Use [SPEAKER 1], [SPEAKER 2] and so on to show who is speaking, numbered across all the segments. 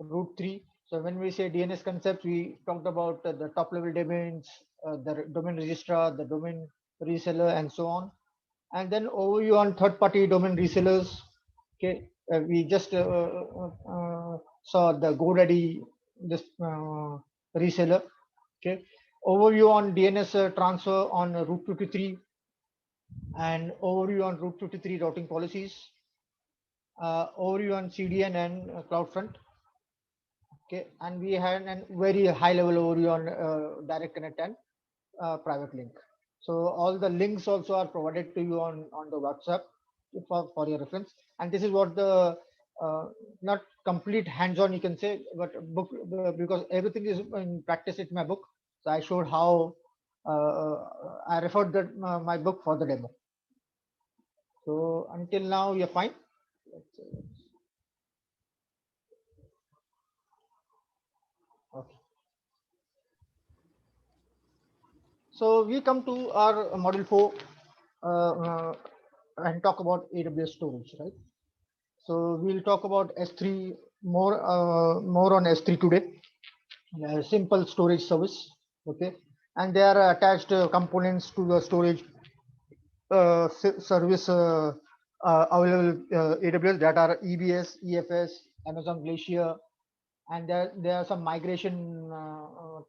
[SPEAKER 1] root 3. So when we say DNS concepts, we talked about the top level domains, the domain registrar, the domain reseller, and so on. And then overview on third party domain resellers. Okay, we just saw the GoDaddy, this reseller. Okay, overview on DNS transfer on Route 53, and overview on Route 53 routing policies, overview on CDN and CloudFront. Okay, and we had a very high level overview on direct connect and private link. So all the links also are provided to you on the WhatsApp for your reference. And this is what the not complete hands-on you can say, but book, because everything is in practice in my book. So I showed how I referred that my book for the demo. So until now you're fine. Okay. So we come to our module 4 and talk about AWS storage, right? So we'll talk about S3 more on S3 today. Simple storage service, okay, and there are attached components to the storage service available AWS that are EBS, EFS, Amazon Glacier, and there are some migration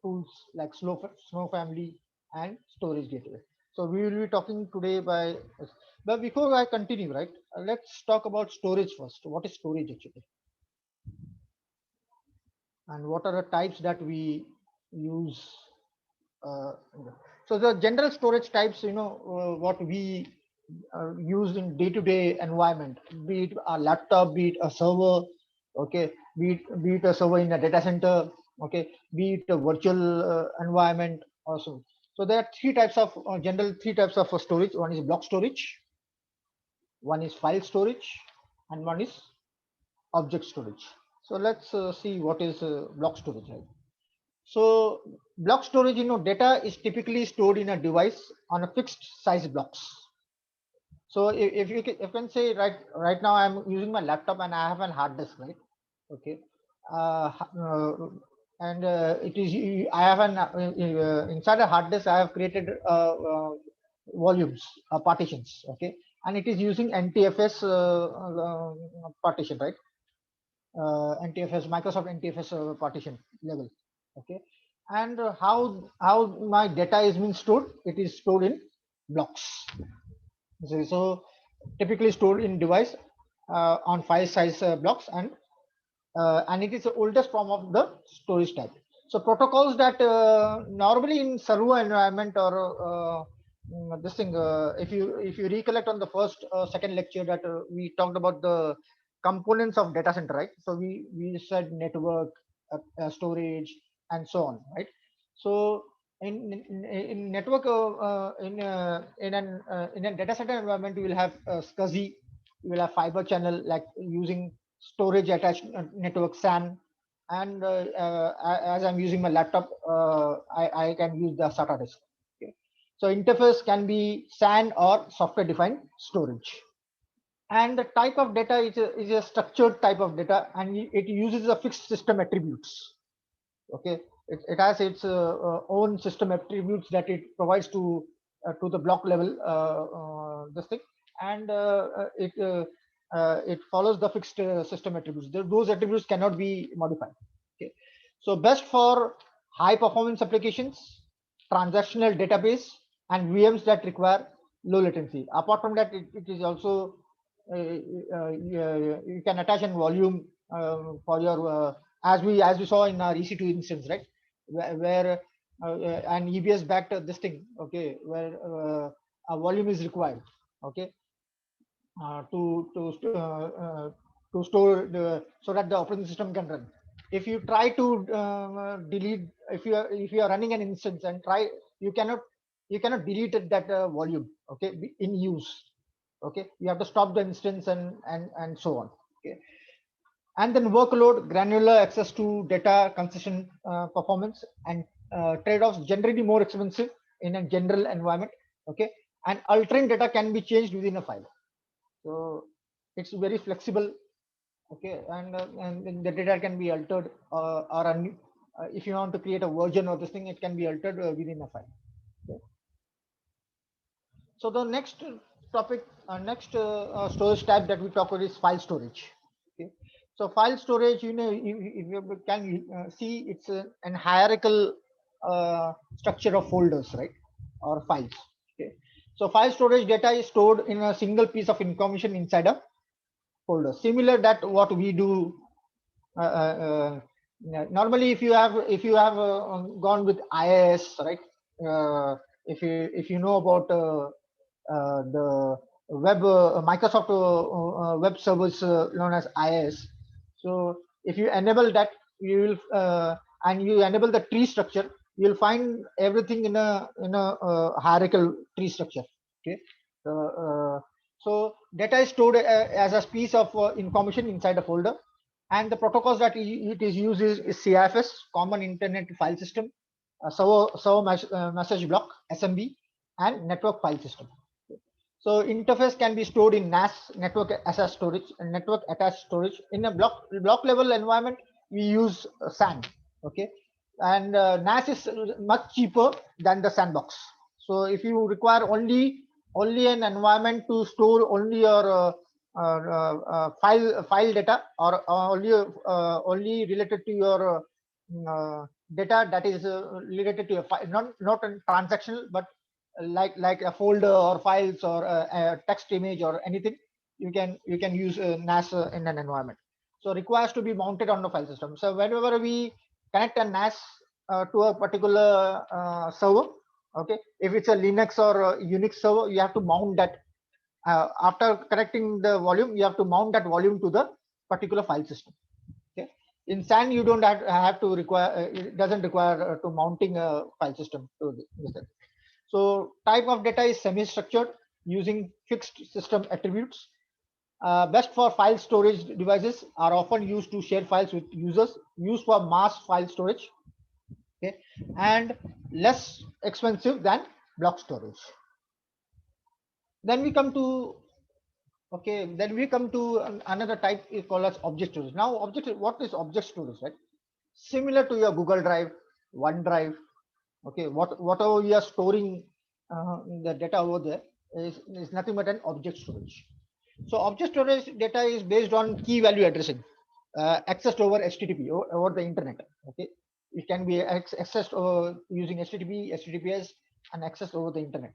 [SPEAKER 1] tools like Snow Family and Storage Gateway. So we will be talking today but before I continue, right, let's talk about storage first. What is storage actually? And what are the types that we use? Uh, so the general storage types, what we use in day-to-day environment, be it a laptop, be it a server, okay, be it a server in a data center, okay, be it a virtual environment also. So there are three types of storage. One is block storage, one is file storage, and one is object storage. So let's see what is block storage. Right? So block storage, data is typically stored in a device on a fixed size blocks. So if you can say right now I'm using my laptop and I have a hard disk, right? Okay, uh, and it is I have an inside a hard disk I have created volumes, partitions. Okay, and it is using NTFS partition, right? NTFS, Microsoft NTFS partition level. Okay, and how my data is being stored? It is stored in blocks. So typically stored in device on file size blocks, and it is the oldest form of the storage type. So protocols that normally in server environment or this thing, if you recollect on the first second lecture that we talked about the components of data center, right? So we said network, storage, and so on, right? So in network in a data center environment, you will have SCSI, you will have fiber channel like using storage attached network SAN, and as I'm using my laptop, I can use the SATA disk. Okay. So interface can be SAN or software defined storage. And the type of data is a structured type of data, and it uses a fixed system attributes. Okay, it has its own system attributes that it provides to the block level this thing, and it follows the fixed system attributes. Those attributes cannot be modified. Okay, so best for high performance applications, transactional database, and VMs that require low latency. Apart from that, it is also you can attach a volume for your as we saw in our EC2 instance, right? Where an EBS backed this thing, okay, where a volume is required, okay, uh, to to to store so that the operating system can run. If you try to delete, if you are running an instance and try, you cannot delete that volume, okay, in use. Okay, you have to stop the instance and so on. Okay, and then workload, granular access to data, consistent performance, and trade-offs generally more expensive in a general environment. Okay, and altering data can be changed within a file. So it's very flexible Okay, and the data can be altered, if you want to create a version of this thing, it can be altered within a file. Okay. So the next topic, next storage type that we talk about is file storage. Okay. So file storage, if you can see, it's an hierarchical structure of folders, right, or files. Okay. So file storage data is stored in a single piece of information inside a folder, similar that what we do. Normally, if you have gone with IIS, right? If you know about the Microsoft web service known as IIS, so if you enable that, you will and you enable the tree structure, you'll find everything in a hierarchical tree structure. Okay, so data is stored as a piece of information inside a folder, and the protocols that it is used is CIFS, Common Internet File System, server message block (SMB), and network file system. So interface can be stored in NAS, network attached storage, and network attached storage. In a block level environment, we use SAN. Okay, and NAS is much cheaper than the sandbox. So if you require only an environment to store only your file data, or only related to your data that is related to a file, not a transactional, but like a folder or files or a text image or anything, you can use NAS in an environment. So requires to be mounted on the file system. So whenever we connect a NAS to a particular server, okay, if it's a Linux or a Unix server, you have to mount that. After connecting the volume, you have to mount that volume to the particular file system. Okay, in SAN you don't have to require, it doesn't require to mounting a file system to this thing. So type of data is semi-structured using fixed system attributes. Best for file storage devices, are often used to share files with users, used for mass file storage, okay, and less expensive than block storage. Then we come to another type is called as object storage. Now, what is object storage, right? Similar to your Google Drive, OneDrive, okay, whatever we are storing the data over there is nothing but an object storage. So object storage data is based on key value addressing, accessed over HTTP, over the internet. Okay, it can be accessed using HTTP, HTTPS, and accessed over the internet.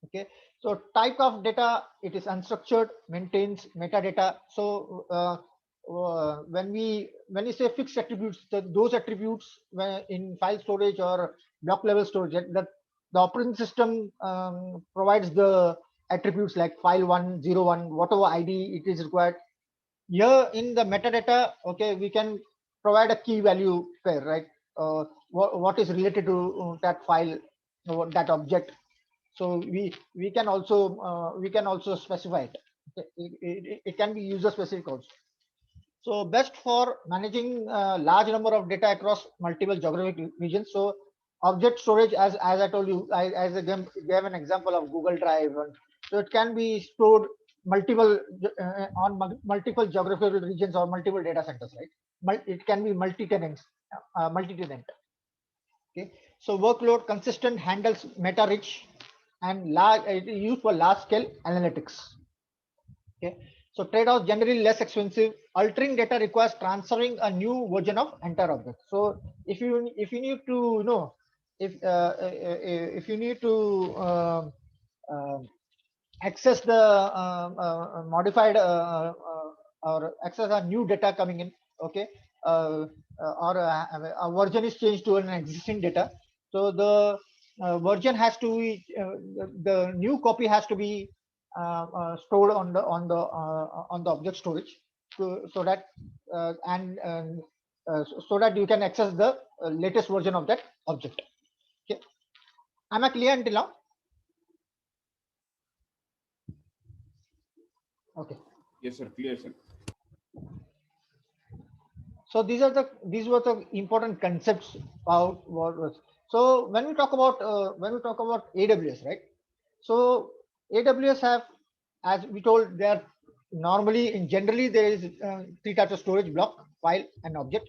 [SPEAKER 1] Okay, so type of data, it is unstructured, maintains metadata. So when we say fixed attributes, those attributes in file storage or block level storage, that the operating system provides the attributes like file101, whatever ID it is required. Here in the metadata, okay, we can provide a key value pair, right? What is related to that file, that object. So we can also specify it. It can be user specific also. So best for managing large number of data across multiple geographic regions. So object storage, as I told you, as I gave an example of Google Drive, and so it can be stored multiple on multiple geographical regions or multiple data centers, right? It can be multi-tenant. Okay, so workload consistent, handles meta rich, and large, it is used for large scale analytics. Okay, so trade-off, generally less expensive. Altering data requires transferring a new version of entire object. So if you need to if you need to access the modified or access a new data coming in, okay, or a version is changed to an existing data, so the version has to be the new copy has to be stored on the object storage, so that so that you can access the latest version of that object. Okay, am I clear until now? Okay.
[SPEAKER 2] Yes, sir. Clear, sir.
[SPEAKER 1] So these were the important concepts about what was. So when we talk about AWS, right? So AWS have, as we told, there are normally in generally there is three types of storage: block, file, and object.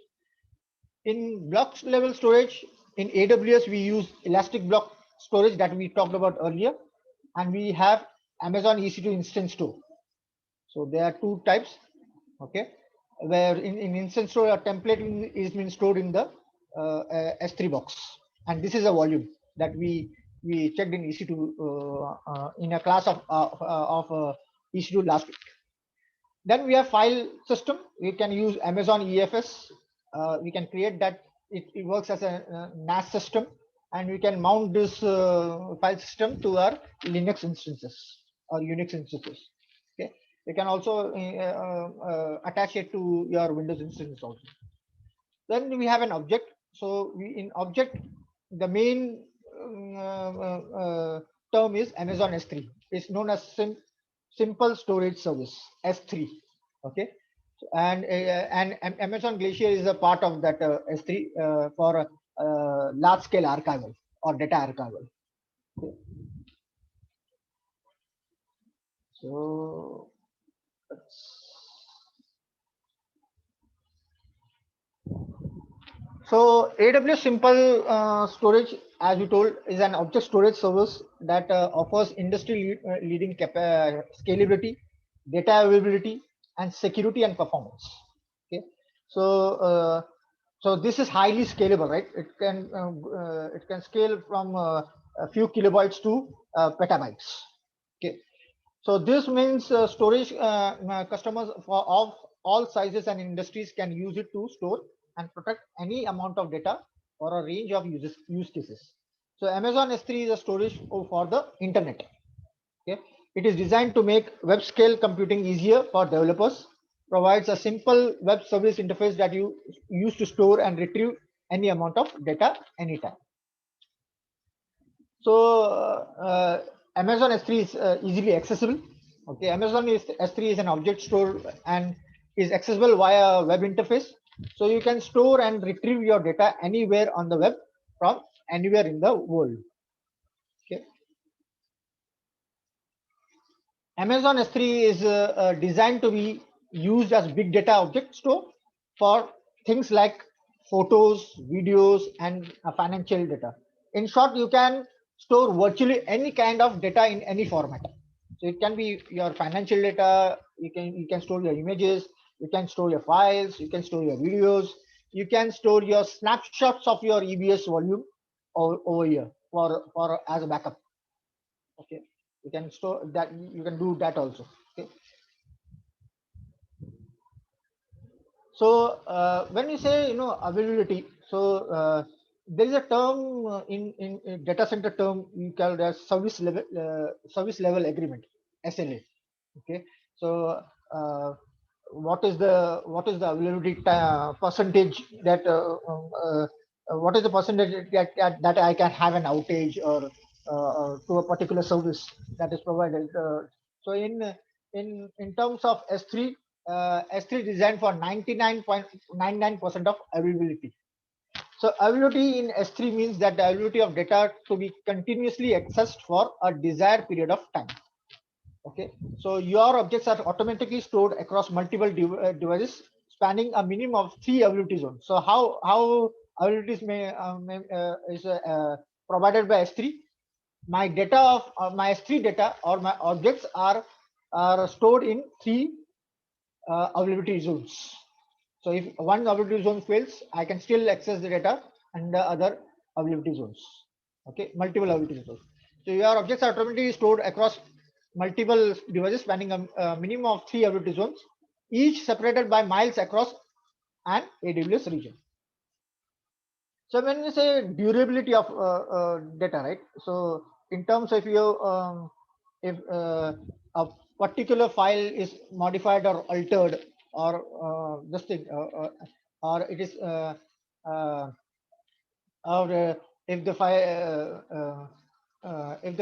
[SPEAKER 1] In block level storage, in AWS, we use elastic block storage that we talked about earlier, and we have Amazon EC2 Instant Store. So there are two types, okay, where in Instant Store, a template is being stored in the S3 box, and this is a volume that we checked in EC2 in a class of EC2 last week. Then we have file system. We can use Amazon EFS. We can create that. It works as a NAS system, and we can mount this file system to our Linux instances or Unix instances. Okay. You can also attach it to your Windows instance also. Then we have an object. So in object, the main term is Amazon S3. It's known as simple storage service, S3. Okay, and Amazon Glacier is a part of that S3 for large scale archival or data archival. Okay. So AWS Simple Storage, as we told, is an object storage service that offers industry leading scalability, data availability, and security and performance. Okay, so so this is highly scalable, right? It can scale from a few kilobytes to petabytes. Okay, so this means storage customers of all sizes and industries can use it to store and protect any amount of data for a range of use cases. So Amazon S3 is a storage for the internet. Okay, it is designed to make web scale computing easier for developers. Provides a simple web service interface that you use to store and retrieve any amount of data anytime. So Amazon S3 is easily accessible. Okay, S3 is an object store and is accessible via web interface. So you can store and retrieve your data anywhere on the web from anywhere in the world. Okay. Amazon S3 is designed to be used as big data object store for things like photos, videos, and financial data. In short, you can store virtually any kind of data in any format. So it can be your financial data. You can store your images. You can store your files. You can store your videos. You can store your snapshots of your EBS volume over here for as a backup. Okay, you can store that. You can do that also. Okay. So when you say availability, so there is a term in data center term we call it as service level agreement, SLA. Okay, so what is the availability percentage that what is the percentage that I can have an outage or to a particular service that is provided. So in terms of S3, S3 designed for 99.99% of availability. So availability in S3 means that the availability of data to be continuously accessed for a desired period of time. Okay, so your objects are automatically stored across multiple devices spanning a minimum of 3 availability zones. So how availabilities is provided by S3? My data of my S3 data or my objects are stored in 3 availability zones. So if one availability zone fails, I can still access the data and the other availability zones. Okay, multiple availability zones. So your objects are automatically stored across multiple devices spanning a minimum of 3 availability zones, each separated by miles across an AWS region. So when you say durability of data, right? So in terms of if a particular file is modified or altered or this thing, or it is or if the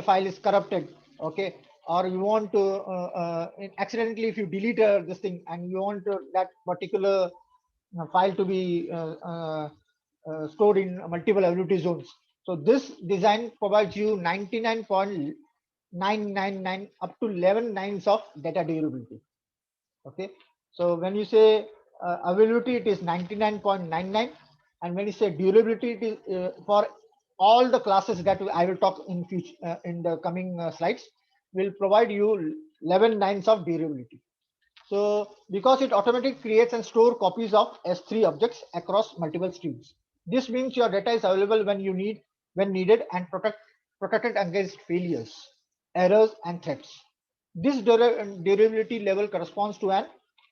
[SPEAKER 1] file is corrupted, okay, or you want to accidentally if you delete this thing and you want that particular file to be stored in multiple availability zones. So this design provides you 99.999 up to 11 nines of data durability. Okay, so when you say availability, it is 99.99, and when you say durability, it is for all the classes that I will talk in future in the coming slides, will provide you 11 nines of durability. So because it automatically creates and store copies of S3 objects across multiple streams. This means your data is available when needed and protected against failures, errors, and threats. This durability level corresponds to an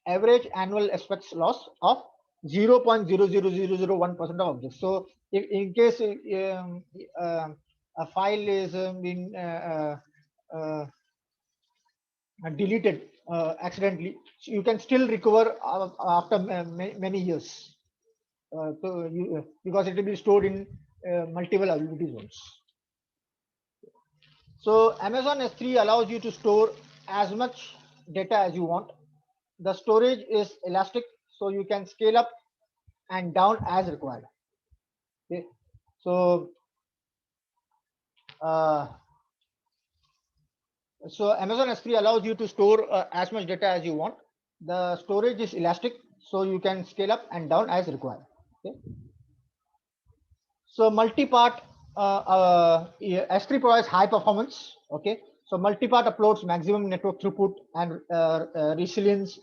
[SPEAKER 1] average annual aspects loss of 0.00001% of objects. So if in case a file is being deleted accidentally, you can still recover after many years. Because it will be stored in multiple availability zones. So Amazon S3 allows you to store as much data as you want. The storage is elastic, so you can scale up and down as required. Okay. So uh, so Amazon S3 allows you to store as much data as you want. The storage is elastic, so you can scale up and down as required. Okay. So multi-part S3 provides high performance. Okay, so multi-part uploads maximum network throughput and resilience.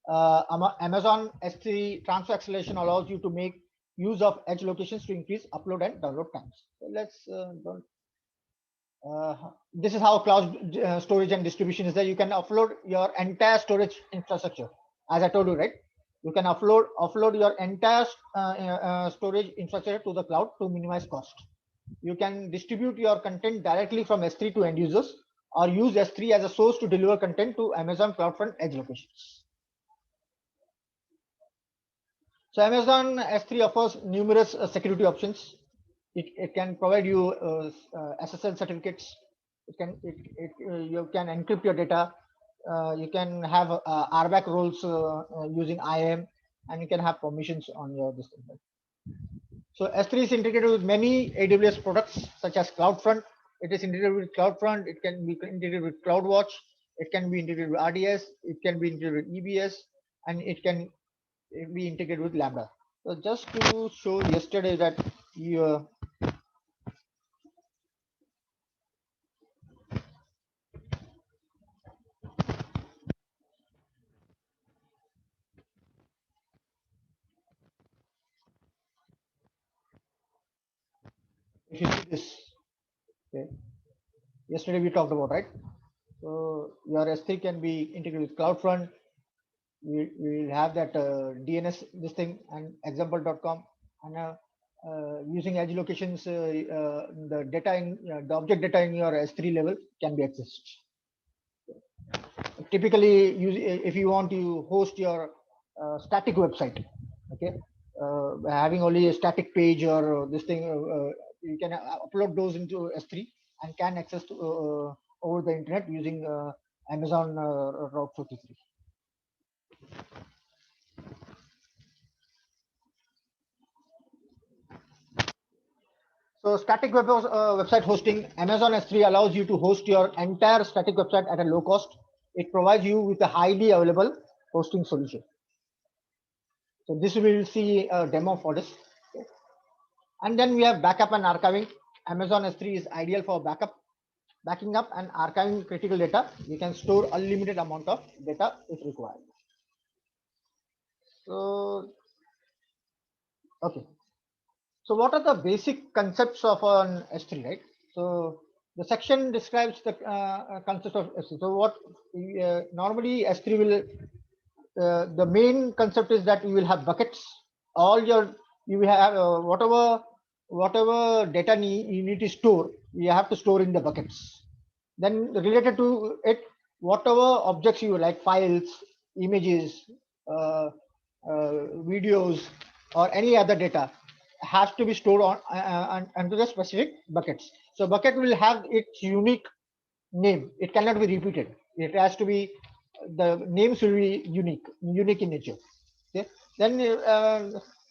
[SPEAKER 1] Amazon S3 transfer acceleration allows you to make use of edge locations to increase upload and download times. So let's don't. This is how cloud storage and distribution is there. You can upload your entire storage infrastructure, as I told you, right? You can offload your entire storage infrastructure to the cloud to minimize cost. You can distribute your content directly from S3 to end users, or use S3 as a source to deliver content to Amazon CloudFront edge locations. So Amazon S3 offers numerous security options. It can provide you SSL certificates. You can encrypt your data. You can have RBAC roles using IAM, and you can have permissions on your system. So S3 is integrated with many AWS products such as CloudFront. It is integrated with CloudFront. It can be integrated with CloudWatch. It can be integrated with RDS. It can be integrated with EBS, and it can be integrated with Lambda. So just to show yesterday that you if you see this, okay, yesterday we talked about, right? So your S3 can be integrated with CloudFront. We will have that DNS this thing and example.com, and using edge locations, the data in the object data in your S3 level can be accessed. Typically, if you want to host your static website, okay, having only a static page or this thing, you can upload those into S3 and can access to, over the internet using Amazon Route 43. So static website hosting, Amazon S3 allows you to host your entire static website at a low cost. It provides you with a highly available hosting solution. So this we will see a demo for this. Okay. And then we have backup and archiving. Amazon S3 is ideal for backing up and archiving critical data. You can store unlimited amount of data if required. So, okay. So what are the basic concepts of an S3, right? So the section describes the concept of S3. So what normally S3 will, the main concept is that you will have buckets. All your, you will have whatever data you need to store, you have to store in the buckets. Then related to it, whatever objects you like, files, images, videos, or any other data has to be stored on onto the specific buckets. So bucket will have its unique name. It cannot be repeated. It has to be, the names will be unique in nature. Okay. Then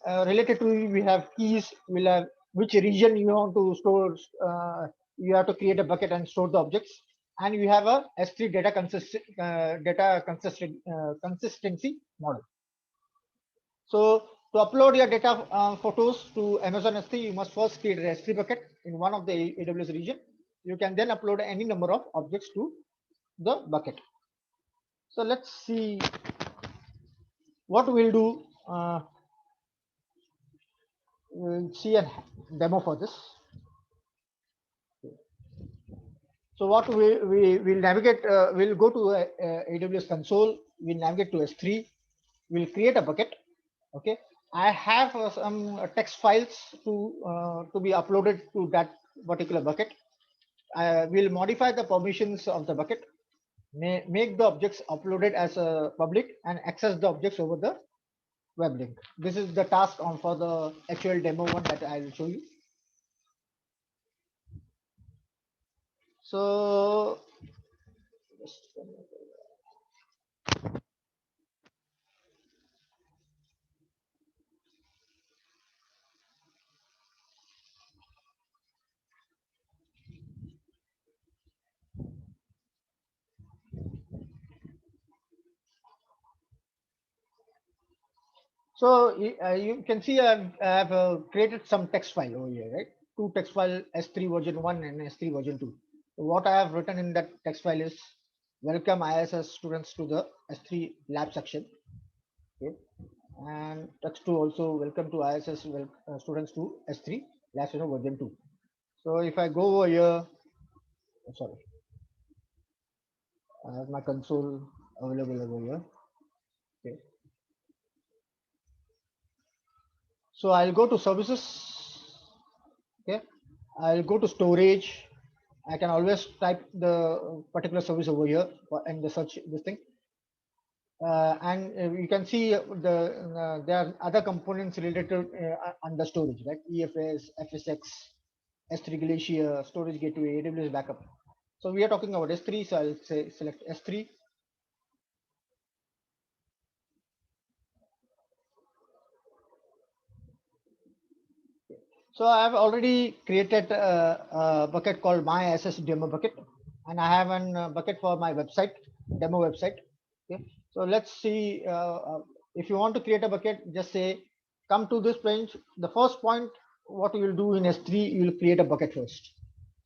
[SPEAKER 1] related to, we have keys. We'll have which region you want to store. You have to create a bucket and store the objects, and you have a S3 consistency model. So to upload your data photos to Amazon S3, you must first create an S3 bucket in one of the AWS region. You can then upload any number of objects to the bucket. So let's see what we'll do. We'll see a demo for this. So what we'll navigate, we'll go to AWS console, we'll navigate to S3, we'll create a bucket. Okay, I have some text files to be uploaded to that particular bucket. I will modify the permissions of the bucket, make the objects uploaded as a public, and access the objects over the web link. This is the task on for the actual demo one that I will show you. So you can see I've created some text file over here, right? Two text file, S3 version 1 and S3 version 2. So what I have written in that text file is welcome ISS students to the S3 lab section. Okay. And text 2 also welcome to ISS students to S3 lab section version 2. So if I go over here, sorry, I have my console available over here. Okay. So I'll go to services. Okay, I'll go to storage. I can always type the particular service over here and the search this thing. And you can see there are other components related to under storage, like EFS, FSX, S3 Glacier, storage gateway, AWS backup. So we are talking about S3, so I'll say select S3. So I have already created a bucket called my SS demo bucket, and I have a bucket for my website, demo website. Okay, so let's see. If you want to create a bucket, just say come to this page. The first point, what you will do in S3, you will create a bucket first.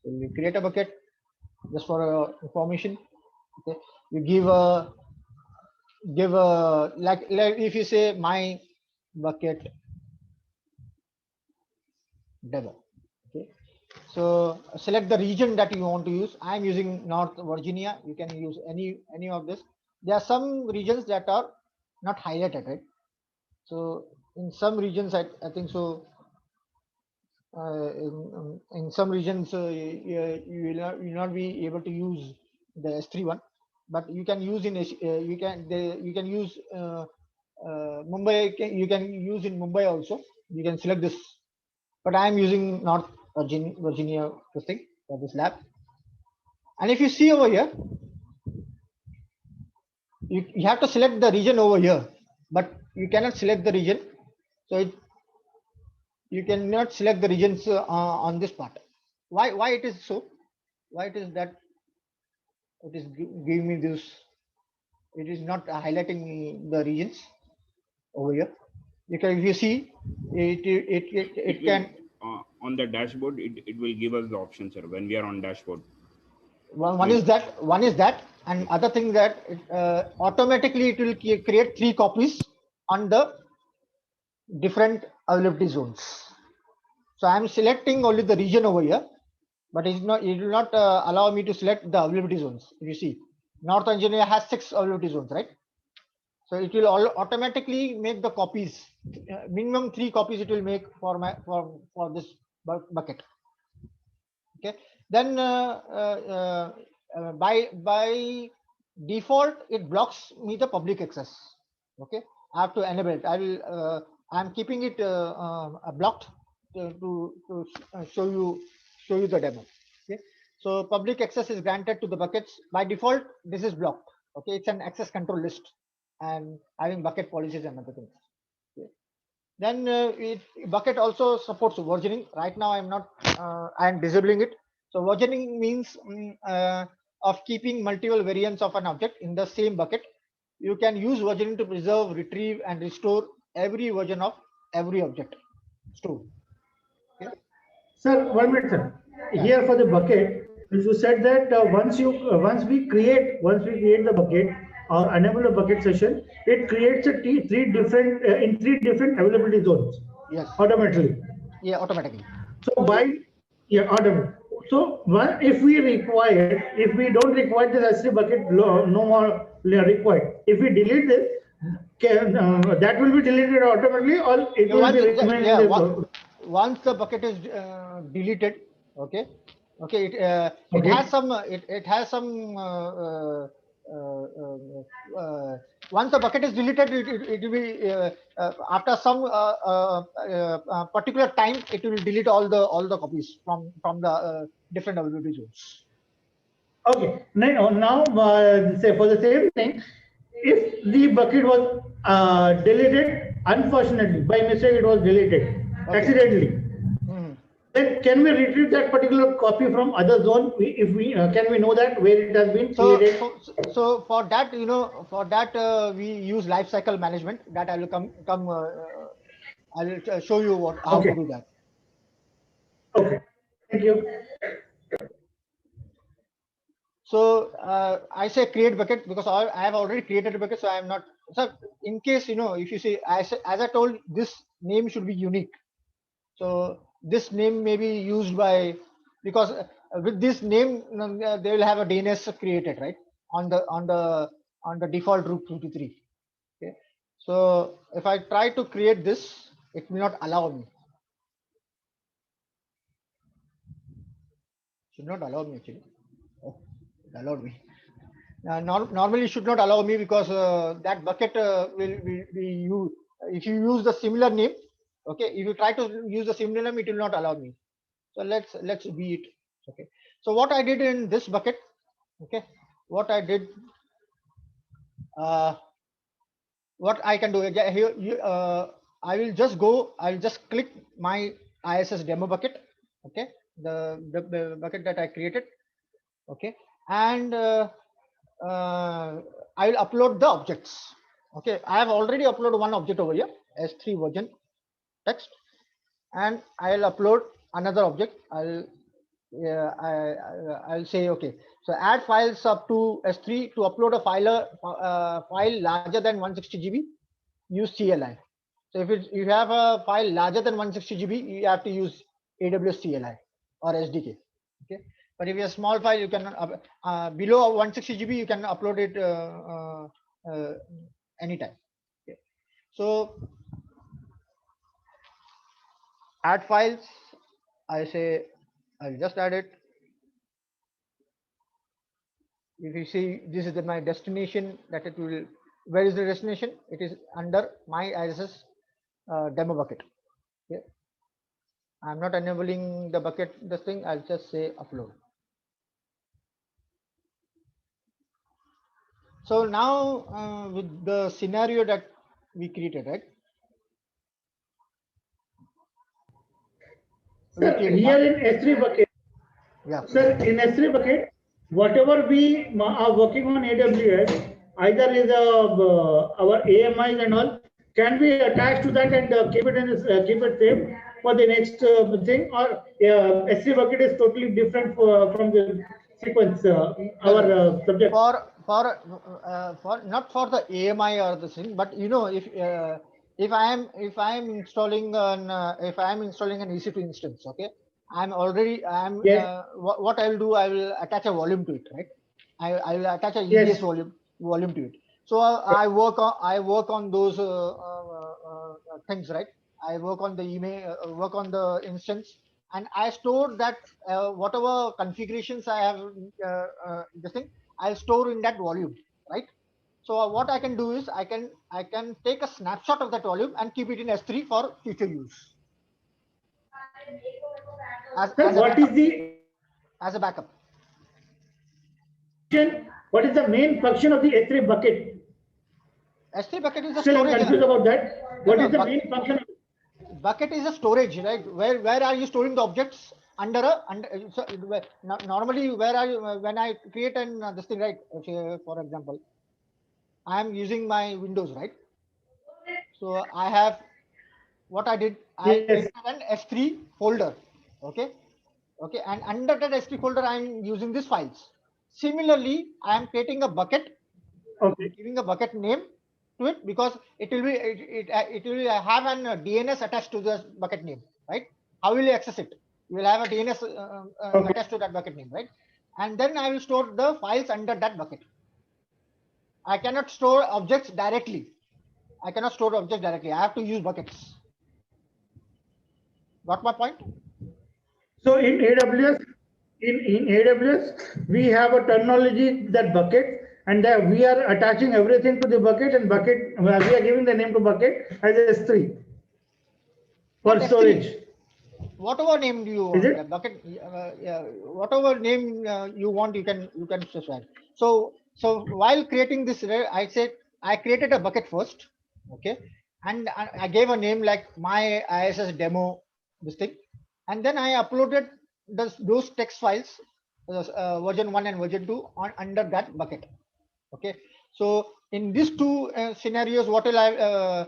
[SPEAKER 1] So you will create a bucket just for information. Okay, you give a like if you say my bucket demo. Okay, so select the region that you want to use. I'm using North Virginia. You can use any of this. There are some regions that are not highlighted, right? So in some regions, I think so. In some regions, you will not be able to use the S3 one, but you can use in you can use Mumbai. You can use in Mumbai also. You can select this, but I am using North Virginia this thing for this lab. And if you see over here, you have to select the region over here, but you cannot select the region. So you cannot select the regions on this part. Why it is so? Why it is that it is giving me this? It is not highlighting me the regions over here. Because if you see, it can
[SPEAKER 2] on the dashboard. It will give us the option, sir, when we are on dashboard.
[SPEAKER 1] One is that, and other thing that automatically it will create 3 copies on the different availability zones. So I am selecting only the region over here, but it will not allow me to select the availability zones. If you see, North Virginia has 6 availability zones, right? So it will automatically make the copies, minimum 3 copies it will make for this bucket. Okay, then by default it blocks me the public access. Okay, I have to enable it. I'm keeping it blocked to show you the demo. Okay, so public access is granted to the buckets by default. This is blocked. Okay, it's an access control list and having bucket policies and other things. Okay. Then bucket also supports versioning. Right now I'm not I'm disabling it. So versioning means of keeping multiple variants of an object in the same bucket. You can use versioning to preserve, retrieve, and restore every version of every object stored. Okay.
[SPEAKER 3] Sir, 1 minute, sir.
[SPEAKER 1] Yeah.
[SPEAKER 3] Here for the bucket, you said that once we create the bucket or enable a bucket session, it creates a three different in three different availability zones.
[SPEAKER 1] Yes.
[SPEAKER 3] Automatically.
[SPEAKER 1] Yeah, automatically.
[SPEAKER 3] So automatic. So if we don't require this S3 bucket, no more required. If we delete this, that will be deleted automatically, or it will be remain in the
[SPEAKER 1] once the bucket is deleted, okay, it
[SPEAKER 3] Okay.
[SPEAKER 1] has some once the bucket is deleted, it will be after some particular time, it will delete all the copies from the different availability zones.
[SPEAKER 3] Okay. Now say for the same thing, if the bucket was deleted, unfortunately by mistake it was deleted accidentally, then can we retrieve that particular copy from other zone? If we can we know that where it has been created?
[SPEAKER 1] So for that, we use lifecycle management. That I will I will show you how to do that.
[SPEAKER 3] Okay. Thank you.
[SPEAKER 1] So I say create bucket because I have already created a bucket, so I am not. So in case if you say as I told, this name should be unique. So this name may be used by, because with this name they will have a DNS created, right, on the default root 23. Okay. So if I try to create this, it will not allow me. Should not allow me actually. Oh, it allowed me. Normally should not allow me because that bucket will be used. If you use the similar name, okay, if you try to use the similar name, it will not allow me. So let's be it. Okay. So what I did in this bucket, okay, what I did, what I can do here, I will just click my ISS demo bucket, okay, the bucket that I created, okay, and I will upload the objects. Okay, I have already uploaded one object over here, S3 version text, and I'll upload another object. I'll say, okay, so add files up to S3 to upload a file larger than 160 GB, use CLI. So if you have a file larger than 160 GB, you have to use AWS CLI or SDK. Okay, but if you have a small file, you can below 160 GB, you can upload it anytime. Okay. So add files, I say I'll just add it. If you see, this is my destination, that it will, where is the destination? It is under my ISS demo bucket. Okay. I'm not enabling the bucket, this thing, I'll just say upload. So now with the scenario that we created, right?
[SPEAKER 3] Sir, here in S3 bucket,
[SPEAKER 1] yeah.
[SPEAKER 3] Sir, in S3 bucket, whatever we are working on AWS, either is our AMIs and all, can we attach to that and keep it saved for the next thing, or S3 bucket is totally different from the sequence our subject.
[SPEAKER 1] For not for the AMI or the thing, but if I am installing an EC2 instance, okay,
[SPEAKER 3] Yes.
[SPEAKER 1] what I will do, I will attach a volume to it, right? I will attach a
[SPEAKER 3] Yes.
[SPEAKER 1] EBS volume to it. So I work on those things, right? I work on the email, work on the instance, and I store that whatever configurations I have this thing, I'll store in that volume, right? So what I can do is I can take a snapshot of that volume and keep it in S3 for future use. As a backup.
[SPEAKER 3] What is the main function of the S3 bucket?
[SPEAKER 1] S3 bucket is a
[SPEAKER 3] Still I'm
[SPEAKER 1] storage.
[SPEAKER 3] confused about that. What is the main function?
[SPEAKER 1] Bucket is a storage, right? Where are you storing the objects? under a under so normally where I when I create an this thing, right? Okay, for example, I am using my Windows, right? So I have what I did. I
[SPEAKER 3] Yes.
[SPEAKER 1] created an S3 folder. Okay, okay, and under that S3 folder, I am using these files. Similarly, I am creating a bucket,
[SPEAKER 3] Okay.
[SPEAKER 1] giving a bucket name to it because it will be it will have an DNS attached to the bucket name, right? How will you access it? You will have a DNS
[SPEAKER 3] Okay.
[SPEAKER 1] attached to that bucket name, right? And then I will store the files under that bucket. I cannot store objects directly. I cannot store objects directly. I have to use buckets. Got my point?
[SPEAKER 3] So in AWS, in AWS, we have a terminology that bucket, and that we are attaching everything to the bucket, and bucket we are giving the name to bucket as S3
[SPEAKER 1] Not
[SPEAKER 3] for
[SPEAKER 1] S3.
[SPEAKER 3] storage.
[SPEAKER 1] Whatever name do you
[SPEAKER 3] Is
[SPEAKER 1] want,
[SPEAKER 3] it?
[SPEAKER 1] bucket, yeah, whatever name you want, you can specify. So while creating this, I said I created a bucket first, okay, and I gave a name like my ISS demo, this thing, and then I uploaded those text files, version 1 and version 2 on under that bucket. Okay, so in these two scenarios, what will I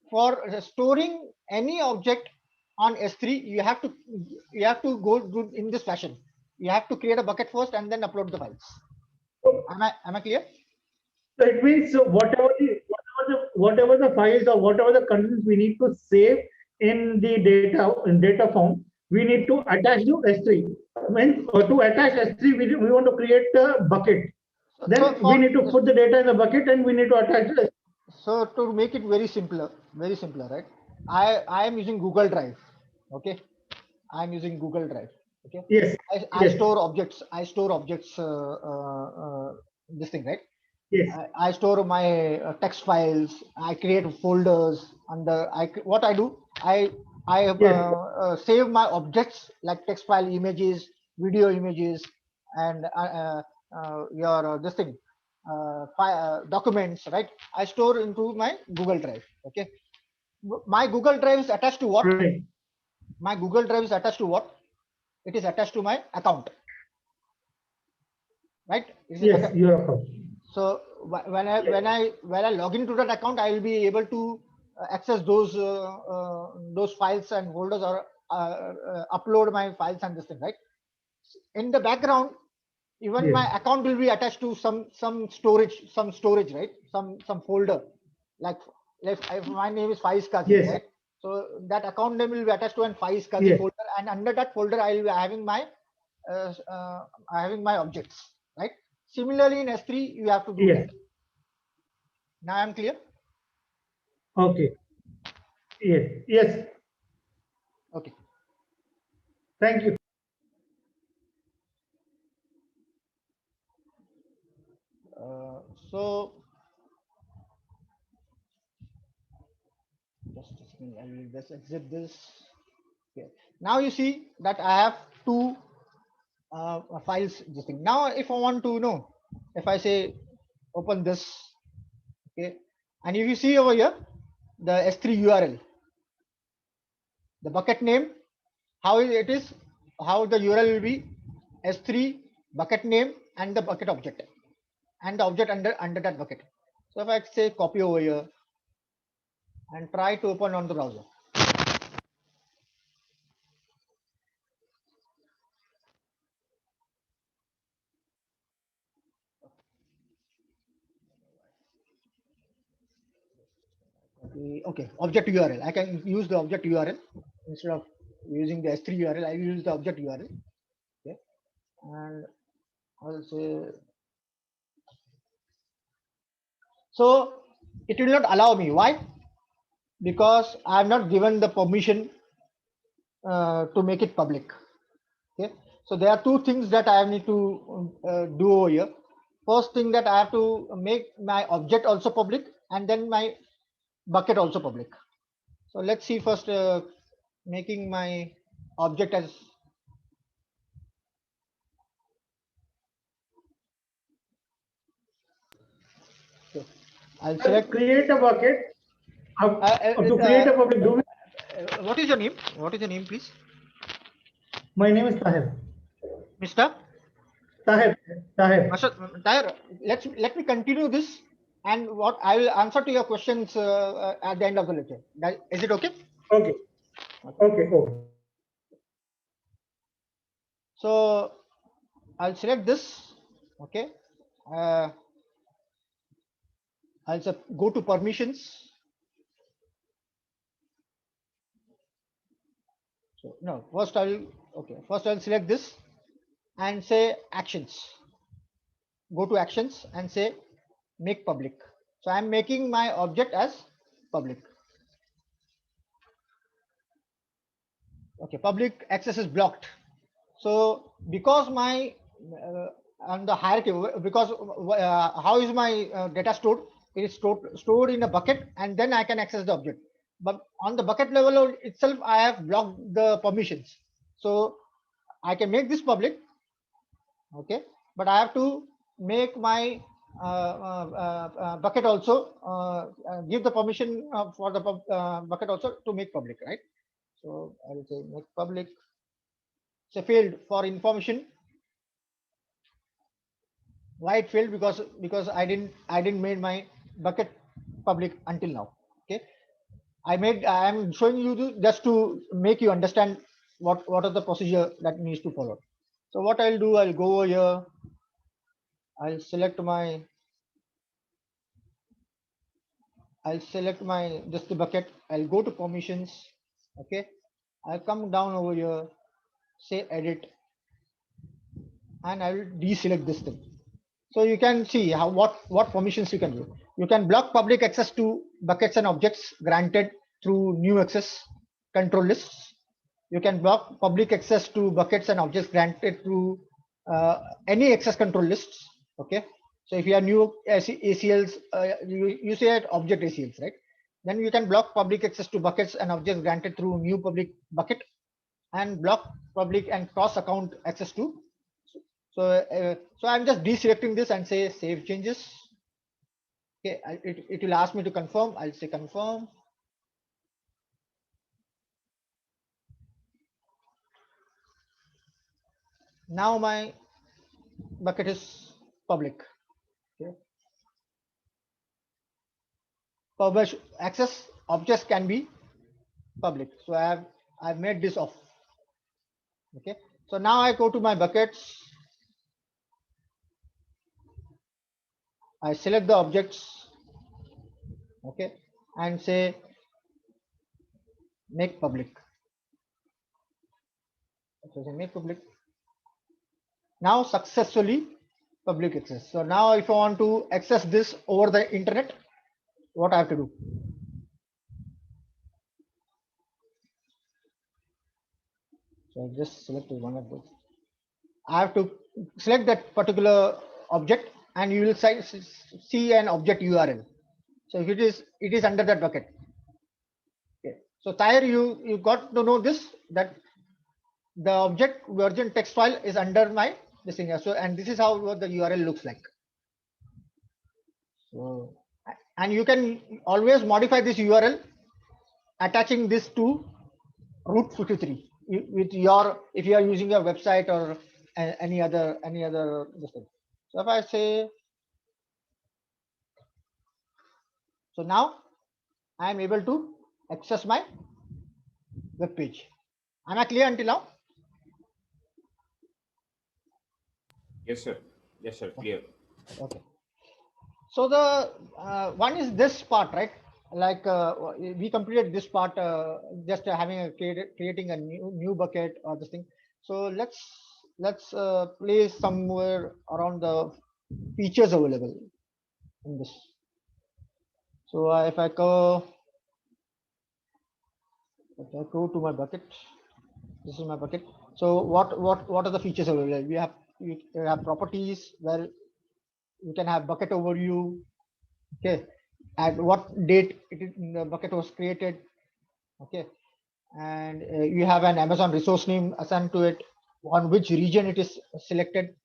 [SPEAKER 1] for storing any object on S3, you have to go do in this fashion. You have to create a bucket first and then upload the files. Am I clear?
[SPEAKER 3] So it means whatever the files or whatever the contents we need to save in data form, we need to attach to S3. When to attach S3, we want to create a bucket.
[SPEAKER 1] So
[SPEAKER 3] Then we
[SPEAKER 1] for
[SPEAKER 3] need to put the data in the bucket and we need to attach it.
[SPEAKER 1] so to make it very simpler, right? I am using Google Drive. Okay, I am using Google Drive. Okay,
[SPEAKER 3] Yes,
[SPEAKER 1] I
[SPEAKER 3] yes,
[SPEAKER 1] store objects. This thing, right?
[SPEAKER 3] yes,
[SPEAKER 1] I store my text files. I create folders under. What I do, I
[SPEAKER 3] yes,
[SPEAKER 1] save my objects like text file images, video images, and your this thing, documents. Right? I store into my Google Drive. Okay. My Google Drive is attached to what?
[SPEAKER 3] right.
[SPEAKER 1] My Google Drive is attached to what? It is attached to my account. Right?
[SPEAKER 3] Yes, you are correct.
[SPEAKER 1] So when I log into that account, I will be able to access those files and folders or upload my files and this thing, right? In the background, even
[SPEAKER 3] Yes,
[SPEAKER 1] my account will be attached to some storage, right? Some folder, like if my name is Faiz Kazi,
[SPEAKER 3] yes,
[SPEAKER 1] right? So that account name will be attached to an Faiz Kazi
[SPEAKER 3] yes,
[SPEAKER 1] folder, and under that folder, I will be having my objects, right? Similarly, in S3, you have to do
[SPEAKER 3] yes.
[SPEAKER 1] that. Now I'm clear.
[SPEAKER 3] Okay. Yes, yes.
[SPEAKER 1] Okay.
[SPEAKER 3] Thank you.
[SPEAKER 1] So just a second. I will just exit this. Okay. Now you see that I have two files. This thing. Now, if I want to know, if I say open this, okay, and if you see over here the S3 URL, the bucket name, how it is, how the URL will be S3 bucket name and the bucket object and the object under that bucket. So if I say copy over here and try to open on the browser. Okay, object URL. I can use the object URL instead of using the S3 URL. I will use the object URL. Okay, and I'll say so. It will not allow me. Why? Because I have not given the permission to make it public. Okay, so there are two things that I need to do over here. First thing that I have to make my object also public, and then my bucket also public. So let's see first making my object as okay. I'll
[SPEAKER 3] To
[SPEAKER 1] select
[SPEAKER 3] create a bucket,
[SPEAKER 1] uh, uh,
[SPEAKER 3] to
[SPEAKER 1] uh,
[SPEAKER 3] create a bucket, do we?
[SPEAKER 1] what is your name? What is your name, please?
[SPEAKER 3] My name is Tahir.
[SPEAKER 1] Mr.
[SPEAKER 3] Tahir. Tahir.
[SPEAKER 1] Tahir, let me continue this, and what I will answer to your questions at the end of the lecture. Is it okay?
[SPEAKER 3] Okay. Okay. Okay.
[SPEAKER 1] So I'll select this. Okay. I'll go to permissions. So no, first I'll select this and say actions. Go to actions and say make public. So I'm making my object as public. Okay, public access is blocked. So because my on the hierarchy, because how is my data stored? It is stored in a bucket, and then I can access the object. But on the bucket level itself, I have blocked the permissions. So I can make this public, okay, but I have to make my bucket also give the permission for the bucket also to make public, right? So I will say make public. It's a field for information. Why it failed? Because I didn't made my bucket public until now. Okay, I am showing you just to make you understand what are the procedure that needs to follow. So what I'll do, I'll go over here. I'll select just the bucket. I'll go to permissions. Okay, I'll come down over here, say edit, and I will deselect this thing. So you can see how what permissions you can do. You can block public access to buckets and objects granted through new access control lists. You can block public access to buckets and objects granted through any access control lists. Okay. So if you have new ACLs, you say at object ACLs, right? Then you can block public access to buckets and objects granted through new public bucket, and block public and cross account access to. So I'm just deselecting this and say save changes. Okay, it will ask me to confirm. I'll say confirm. Now my bucket is public. Okay. Publish access objects can be public. So I've made this off. Okay. So now I go to my buckets. I select the objects. Okay, and say make public. So say make public. Now successfully public access. So now if I want to access this over the internet, what I have to do? So I just selected one of those. I have to select that particular object, and you will see an object URL. So if it is under that bucket. Okay. So Tahir, you got to know this, that the object version text file is under my this thing. So and this is how what the URL looks like. So and you can always modify this URL attaching this to Route 53 with your, if you are using your website or any other this thing. So if I say, so now I am able to access my web page. Am I clear until now?
[SPEAKER 2] Yes, sir. Yes, sir. Clear.
[SPEAKER 1] Okay. So the one is this part, right? Like we completed this part, just having a creating a new bucket or this thing. So let's place somewhere around the features available in this. So if I go to my bucket, this is my bucket. So what are the features available? You have properties where you can have bucket overview. Okay, at what date the bucket was created. Okay, and you have an Amazon resource name assigned to it, on which region it is selected.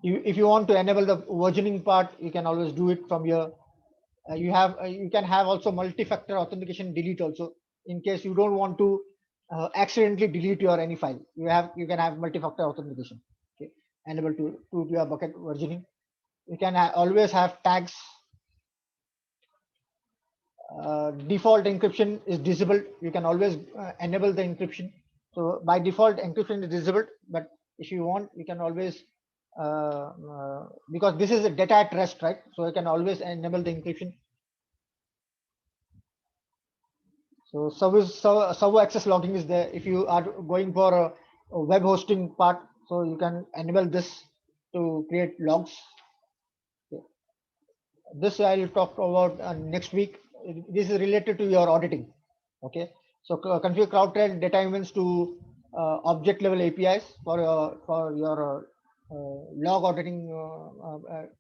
[SPEAKER 1] If you want to enable the versioning part, you can always do it from here. you can have also multi-factor authentication delete also, in case you don't want to accidentally delete your any file. You can have multi-factor authentication. Okay, enable to your bucket versioning. You can always have tags. Default encryption is disabled. You can always enable the encryption. So by default encryption is disabled, but if you want, you can always because this is a data at rest, right? So you can always enable the encryption. So server access logging is there. If you are going for a web hosting part, so you can enable this to create logs. Okay. This I'll talk about next week. This is related to your auditing. Okay. So configure CrowdTrail data events to object level APIs for your log auditing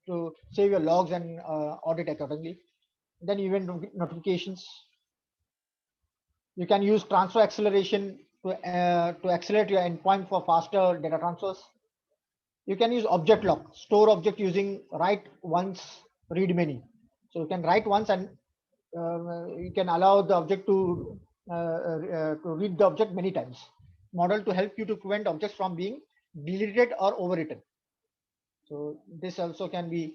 [SPEAKER 1] to save your logs and audit accordingly. Then event notifications. You can use transfer acceleration to accelerate your endpoint for faster data transfers. You can use object lock, store object using write once, read many. So you can write once and you can allow the object to read the object many times. Model to help you to prevent objects from being deleted or overwritten. So this also can be.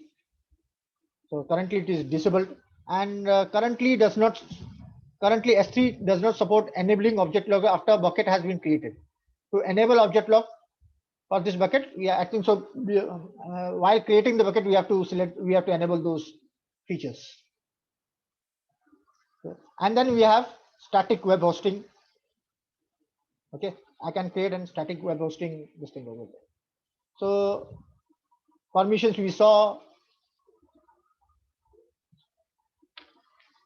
[SPEAKER 1] So currently it is disabled, and currently S3 does not support enabling object log after a bucket has been created. To enable object log for this bucket, we are acting so while creating the bucket, we have to enable those features. And then we have static web hosting. Okay, I can create a static web hosting this thing over there. So permissions we saw.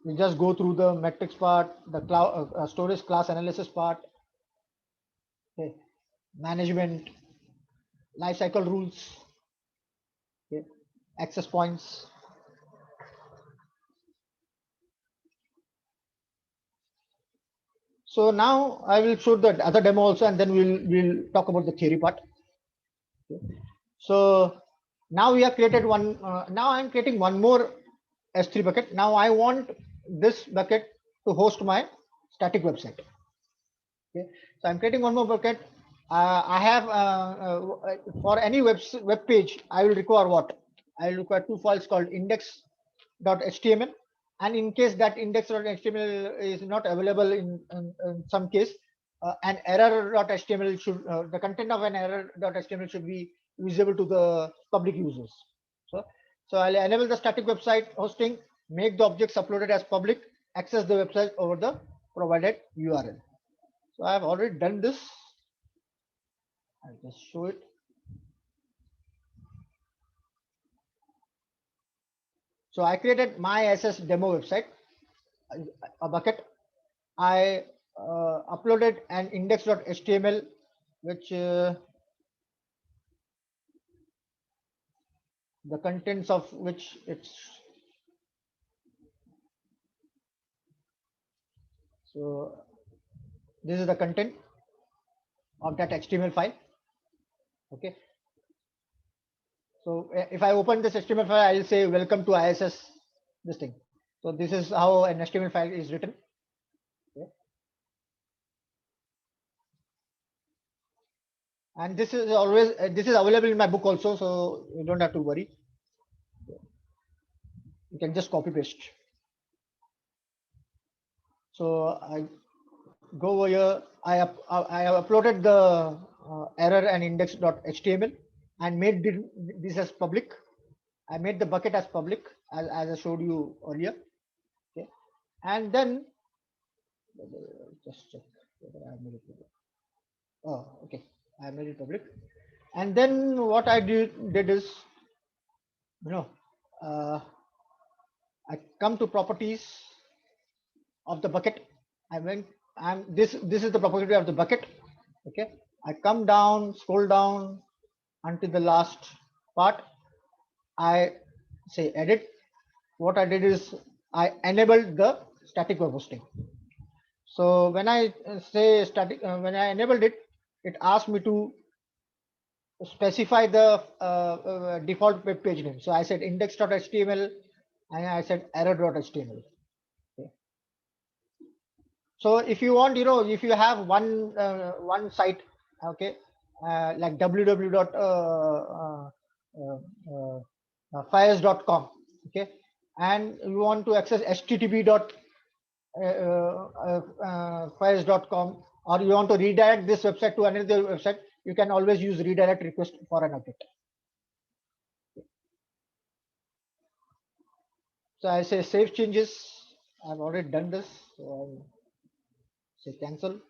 [SPEAKER 1] We just go through the metrics part, the cloud storage class analysis part, okay, management, lifecycle rules, okay, access points. So now I will show the other demo also, and then we'll talk about the theory part. Okay. So now we have created one. Now I'm creating one more S3 bucket. Now I want this bucket to host my static website. Okay, so I'm creating one more bucket. I have for any web page, I will require what? I will require two files called index.html, and in case that index.html is not available in some case, an error.html should the content of an error.html should be visible to the public users. So I'll enable the static website hosting, make the objects uploaded as public, access the website over the provided URL. So I have already done this. I'll just show it. So I created my SS demo website, a bucket. I uploaded an index.html, which the contents of which it's. So this is the content of that HTML file. Okay. So if I open this HTML file, I'll say welcome to ISS, this thing. So this is how an HTML file is written. Okay. And this is always this is available in my book also, so you don't have to worry. You can just copy paste. So I go over here. I have uploaded the error and index.html and made this as public. I made the bucket as public as I showed you earlier. Okay, and then just check whether I made it public. Oh, okay, I made it public. And then what I did is, I come to properties of the bucket. This is the property of the bucket. Okay, I come down, scroll down until the last part. I say edit. What I did is I enabled the static web hosting. So when I say static, when I enabled it, it asked me to specify the default web page name. So I said index.html and I said error.html. Okay. So if you want, if you have one site, okay, like www.fires.com, okay, and you want to access http.fires.com, or you want to redirect this website to another website, you can always use redirect request for an object. So I say save changes. I've already done this. So I'll say cancel.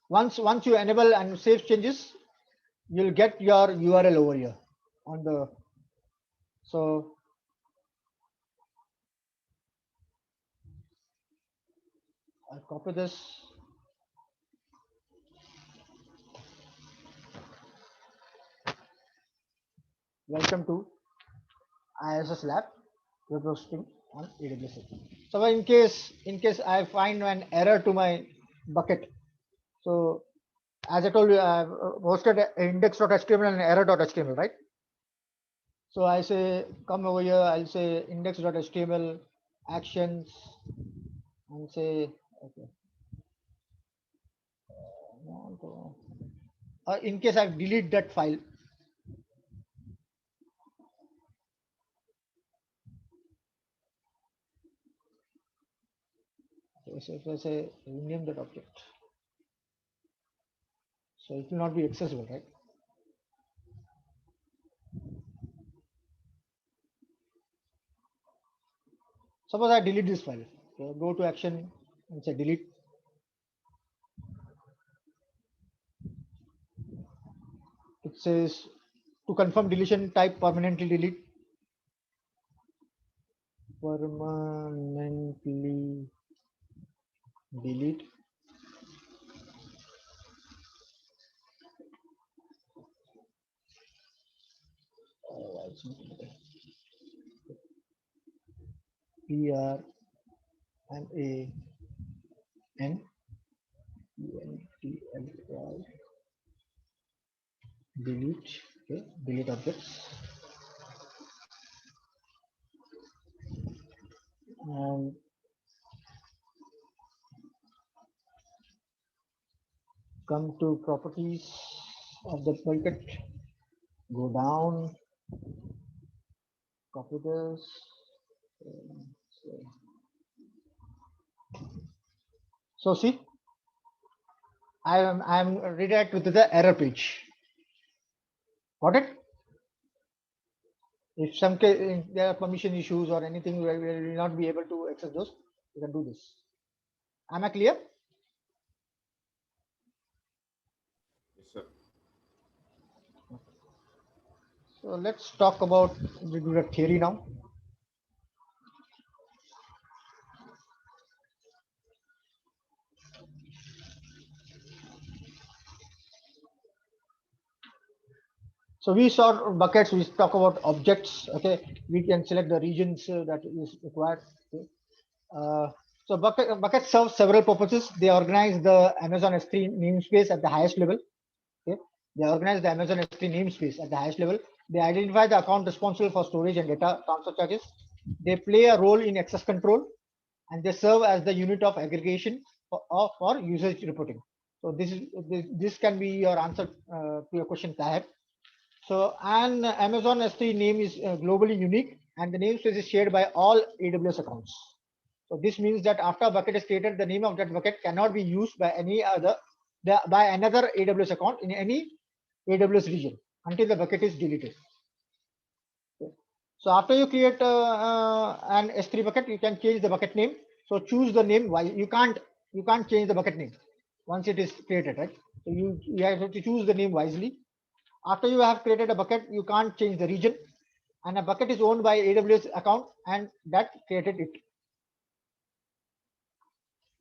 [SPEAKER 1] Once you enable and save changes, you'll get your URL over here on the. So I'll copy this. Welcome to ISS Lab web hosting on AWS. So in case I find an error to my bucket, so as I told you, I've hosted index.html and error.html, right? So I say come over here. I'll say index.html actions and say okay. In case I delete that file, so if I say rename that object, so it will not be accessible, right? Suppose I delete this file, okay, go to action and say delete. It says to confirm deletion, type permanently delete. Permanently delete. PRMANTLY delete. Okay, delete objects. And come to properties of the bucket, go down, copy this. So see, I'm redirect with the error page. Got it? If some case if there are permission issues or anything where we will not be able to access those, you can do this. Am I clear?
[SPEAKER 2] Yes, sir.
[SPEAKER 1] So let's talk about the theory now. So we saw buckets, we talk about objects, okay. We can select the regions that is required. Okay. So buckets serve several purposes. They organize the Amazon S3 namespace at the highest level. Okay. They organize the Amazon S3 namespace at the highest level. They identify the account responsible for storage and data transfer charges. They play a role in access control, and they serve as the unit of aggregation for usage reporting. So this can be your answer to your question, Tahir. So an Amazon S3 name is globally unique, and the namespace is shared by all AWS accounts. So this means that after a bucket is created, the name of that bucket cannot be used by another AWS account in any AWS region until the bucket is deleted. Okay. So after you create an S3 bucket, you can change the bucket name. So choose the name. Why you can't change the bucket name once it is created, right? So you have to choose the name wisely. After you have created a bucket, you can't change the region, and a bucket is owned by AWS account and that created it.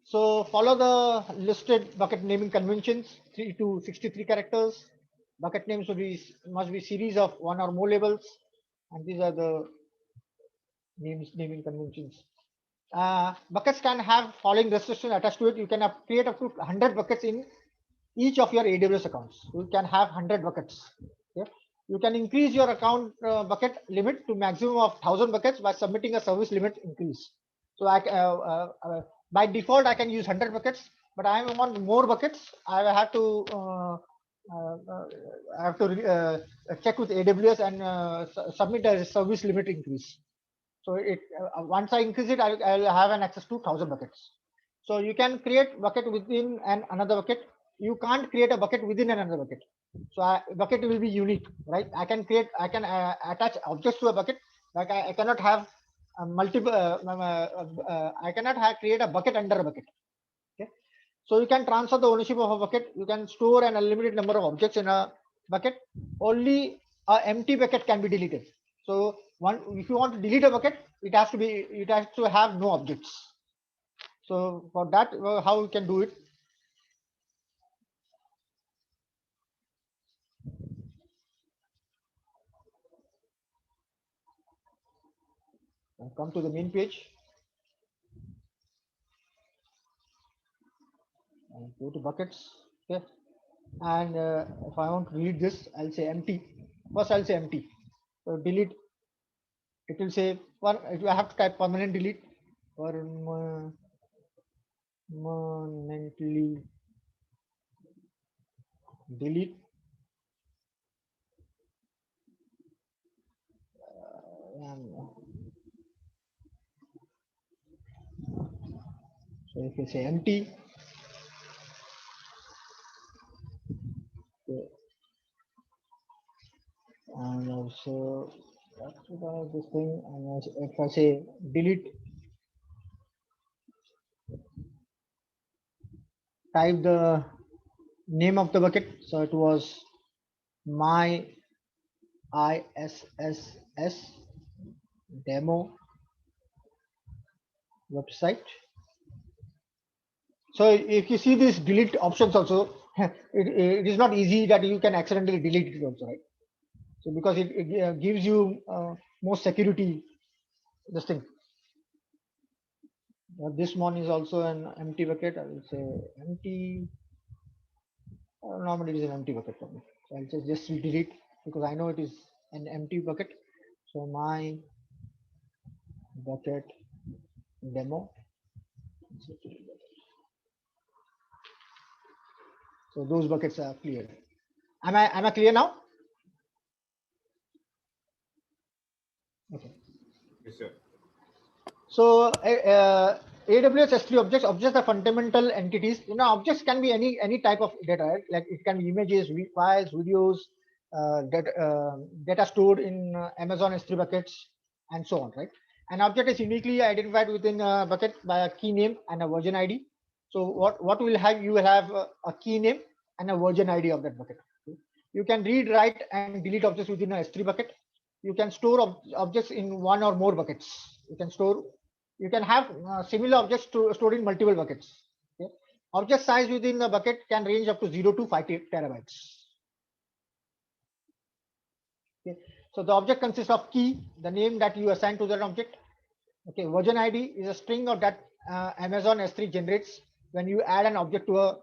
[SPEAKER 1] So follow the listed bucket naming conventions, 3 to 63 characters. Bucket names must be series of one or more labels, and these are the naming conventions. Buckets can have following restrictions attached to it. You can create up to 100 buckets in each of your AWS accounts. You can have 100 buckets. Okay? You can increase your account bucket limit to maximum of 1,000 buckets by submitting a service limit increase. So by default, I can use 100 buckets, but I want more buckets. I have to check with AWS and submit a service limit increase. So once I increase it, I'll have an access to 1,000 buckets. So you can create bucket within another bucket. You can't create a bucket within another bucket. So bucket will be unique, right? I can attach objects to a bucket. Like I cannot have multiple. I cannot create a bucket under a bucket. Okay. So you can transfer the ownership of a bucket. You can store an unlimited number of objects in a bucket. Only a empty bucket can be deleted. So if you want to delete a bucket, it has to have no objects. So for that, how you can do it? Come to the main page. And go to buckets. Okay. And if I want to delete this, I'll say empty. First, I'll say empty. So delete. It will say I have to type permanent delete. Permanently delete. So if you say empty, okay. And also this thing, and if I say delete, type the name of the bucket. So it was my ISSS demo website. So if you see these delete options also, it is not easy that you can accidentally delete it also, right? So because it gives you more security, this thing. This one is also an empty bucket. I will say empty. Normally it is an empty bucket for me. So I'll just delete because I know it is an empty bucket. So my bucket demo. So those buckets are clear. Am I clear now? Okay.
[SPEAKER 2] Yes, sir.
[SPEAKER 1] So AWS S3 objects are fundamental entities. Objects can be any type of data, right? Like it can be images, files, videos, data stored in Amazon S3 buckets, and so on, right? An object is uniquely identified within a bucket by a key name and a version ID. So what will have, you will have a key name and a version ID of that bucket. You can read, write, and delete objects within a S3 bucket. You can store objects in one or more buckets. You can have similar objects stored in multiple buckets. Okay? Object size within the bucket can range up to 0 to 5 terabytes. Okay. So the object consists of key, the name that you assign to that object. Okay, version ID is a string of that Amazon S3 generates when you add an object to a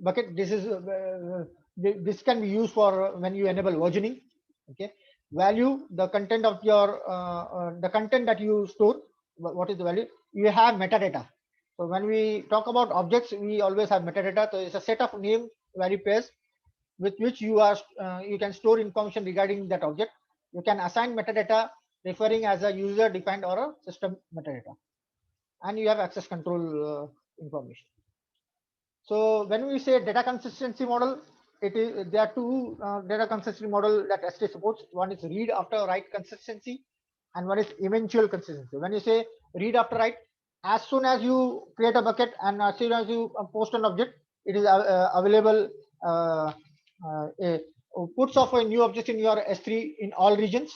[SPEAKER 1] bucket. This can be used for when you enable versioning. Okay, value, the content of your the content that you store. What is the value? You have metadata. So when we talk about objects, we always have metadata. So it's a set of name value pairs with which you can store information regarding that object. You can assign metadata referring as a user defined or a system metadata, and you have access control information. So when we say data consistency model, there are two data consistency model that S3 supports. One is read after write consistency, and one is eventual consistency. When you say read after write, as soon as you create a bucket and as soon as you post an object, it is available. Puts of a new object in your S3 in all regions,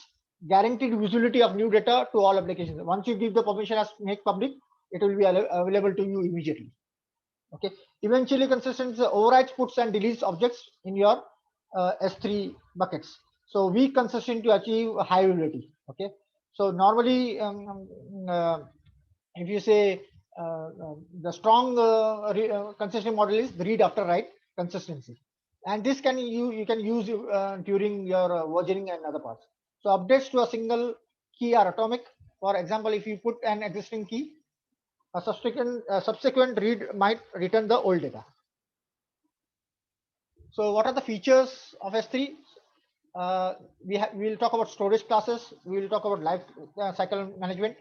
[SPEAKER 1] guaranteed visibility of new data to all applications. Once you give the permission as make public, it will be available to you immediately. Okay. Eventually consistency overrides, puts and deletes objects in your S3 buckets. So weak consistency to achieve high availability. Okay. So normally, if you say the strong consistency model is the read after write consistency. and this can you can use during your versioning and other parts. So updates to a single key are atomic. For example, if you put an existing key, a subsequent read might return the old data. So what are the features of S3? We will talk about storage classes. We will talk about life cycle management,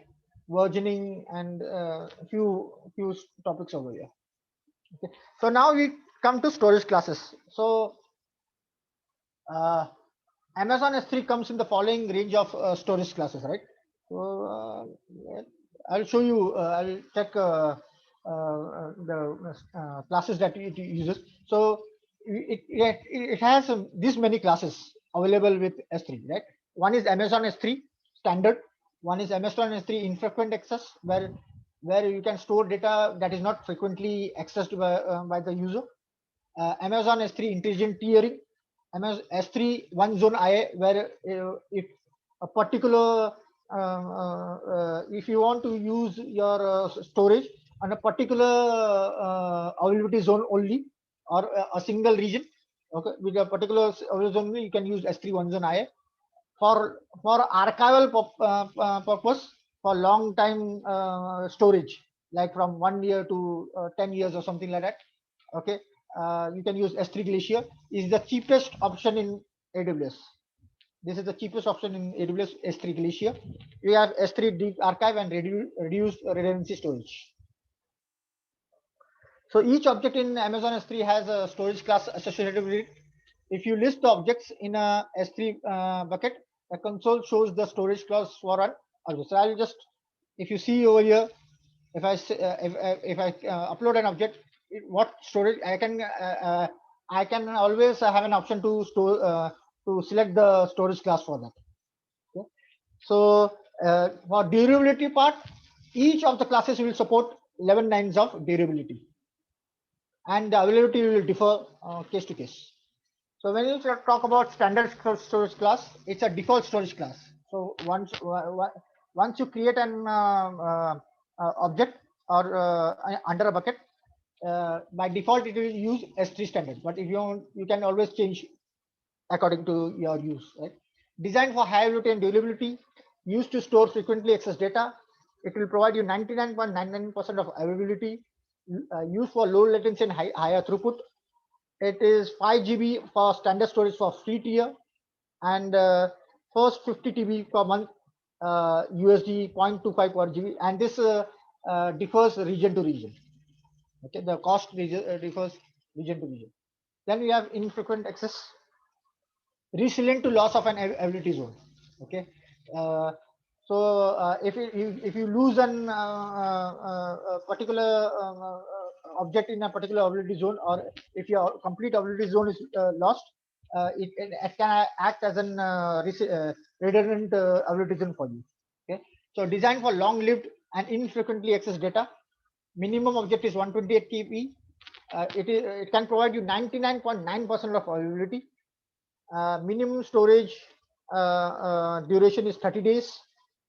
[SPEAKER 1] versioning, and few topics over here. Okay. So now we come to storage classes. So Amazon S3 comes in the following range of storage classes, right? So I'll show you. I'll check the classes that it uses. So it has this many classes available with S3, right? One is Amazon S3 standard. One is Amazon S3 infrequent access, where you can store data that is not frequently accessed by the user. Amazon S3 intelligent tiering, Amazon S3 one zone IA, where if a particular if you want to use your storage on a particular availability zone only, or a single region, okay, with a particular availability zone only, you can use S3 one zone IA. For archival purpose, for long time storage, like from 1 year to 10 years or something like that, okay, you can use S3 Glacier. Is the cheapest option in AWS. This is the cheapest option in AWS, S3 Glacier. We have S3 Deep Archive and reduced redundancy storage. So each object in Amazon S3 has a storage class associated with it. If you list the objects in a S3 bucket, the console shows the storage class for an object. So I'll just, if you see over here, if I upload an object, what storage I can always have an option to store to select the storage class for that. Okay? So for durability part, each of the classes will support 11 nines of durability, and the availability will differ case to case. So when you talk about standard storage class, it's a default storage class. So once you create an object or under a bucket, by default it will use S3 standard. But if you want, you can always change according to your use. Right? Designed for high availability and durability, used to store frequently accessed data. It will provide you 99.99% of availability. Used for low latency and higher throughput. It is 5 GB for standard storage for free tier, and first 50 TB per month, USD 0.25 per GB, and this differs region to region. Okay, the cost differs region to region. Then we have infrequent access, resilient to loss of an availability zone. Okay, so if you lose an particular object in a particular availability zone, or if your complete availability zone is lost, it can act as an redundant availability zone for you. Okay, so designed for long-lived and infrequently accessed data. Minimum object is 128 KB. It can provide you 99.9% of availability. Minimum storage duration is 30 days,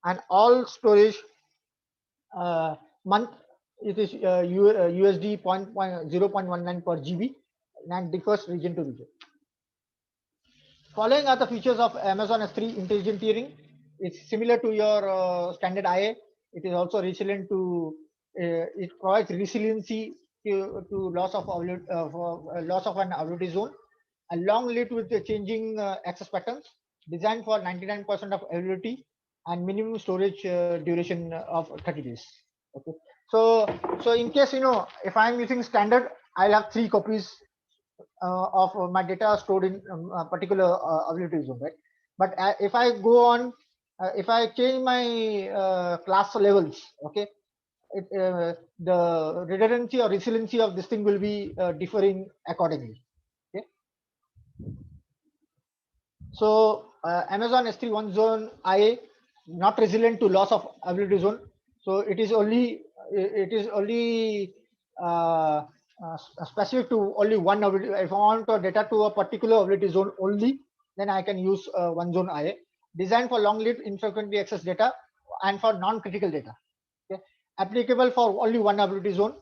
[SPEAKER 1] and all storage month, it is USD 0.19 per GB, and differs region to region. Following are the features of Amazon S3 intelligent tiering. It's similar to your standard IA. It is also resilient to, it provides resiliency to loss of an availability zone, and long lived with the changing access patterns, designed for 99% of availability, and minimum storage duration of 30 days. Okay, so in case, if I'm using standard, I'll have 3 copies of my data stored in a particular availability zone, right? But if I go on, if I change my class levels, okay, the redundancy or resiliency of this thing will be differing accordingly. Okay, so Amazon S3 one zone IA, not resilient to loss of availability zone. So it is only specific to only one availability. If I want data to a particular availability zone only, then I can use one zone IA. Designed for long-lived, infrequently accessed data and for non-critical data. Okay, applicable for only one availability zone.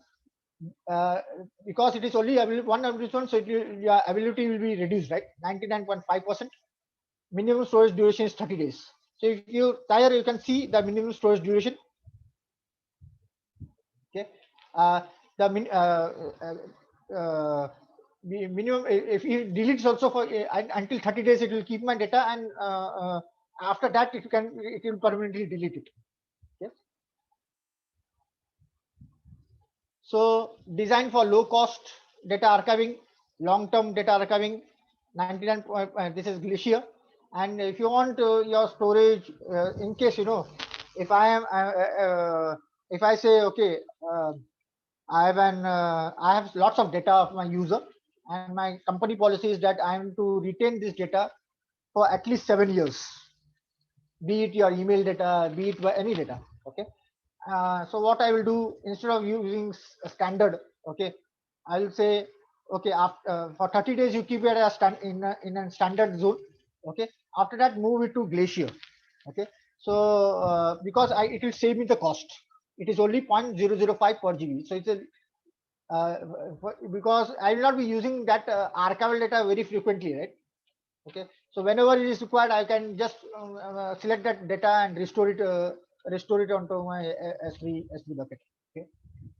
[SPEAKER 1] because it is only one application, so your availability will be reduced, right? 99.5%. Minimum storage duration is 30 days. So if you tire, you can see the minimum storage duration. Okay, the min, minimum, if it deletes also for until 30 days, it will keep my data, and after that it will permanently delete it. Okay. So designed for low cost data archiving, long term data archiving, 99. This is Glacier, and if you want your storage, in case if I am if I say, okay, I have lots of data of my user, and my company policy is that I am to retain this data for at least 7 years, be it your email data, be it any data. Okay. So what I will do, instead of using a standard, okay, I will say, okay, after for 30 days you keep it as in a standard zone. Okay. After that, move it to Glacier. Okay. So because it will save me the cost. It is only 0.005 per GB. So it's a uh, because I will not be using that archival data very frequently, right? Okay, so whenever it is required, I can just select that data and restore it onto my S3 bucket. Okay,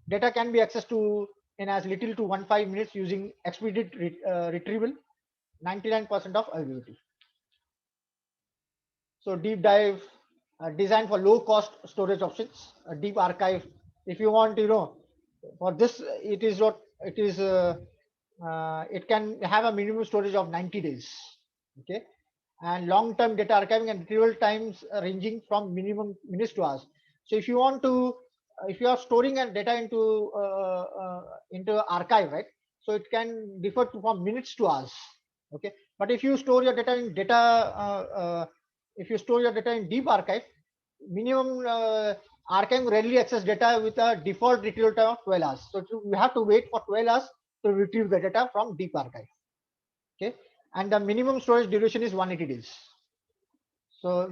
[SPEAKER 1] data can be accessed to in as little to 15 minutes using expedite retrieval, 99% of availability. So deep dive, designed for low cost storage options, a deep archive. If you want, for this, it is what it is. It can have a minimum storage of 90 days. Okay, and long term data archiving and retrieval times ranging from minimum minutes to hours. So if you want to, if you are storing a data into archive, right? So it can differ from minutes to hours. Okay, but if you store your data in if you store your data in deep archive, minimum archive rarely access data with a default retrieval time of 12 hours. So you have to wait for 12 hours to retrieve the data from deep archive. Okay, and the minimum storage duration is 180 days. So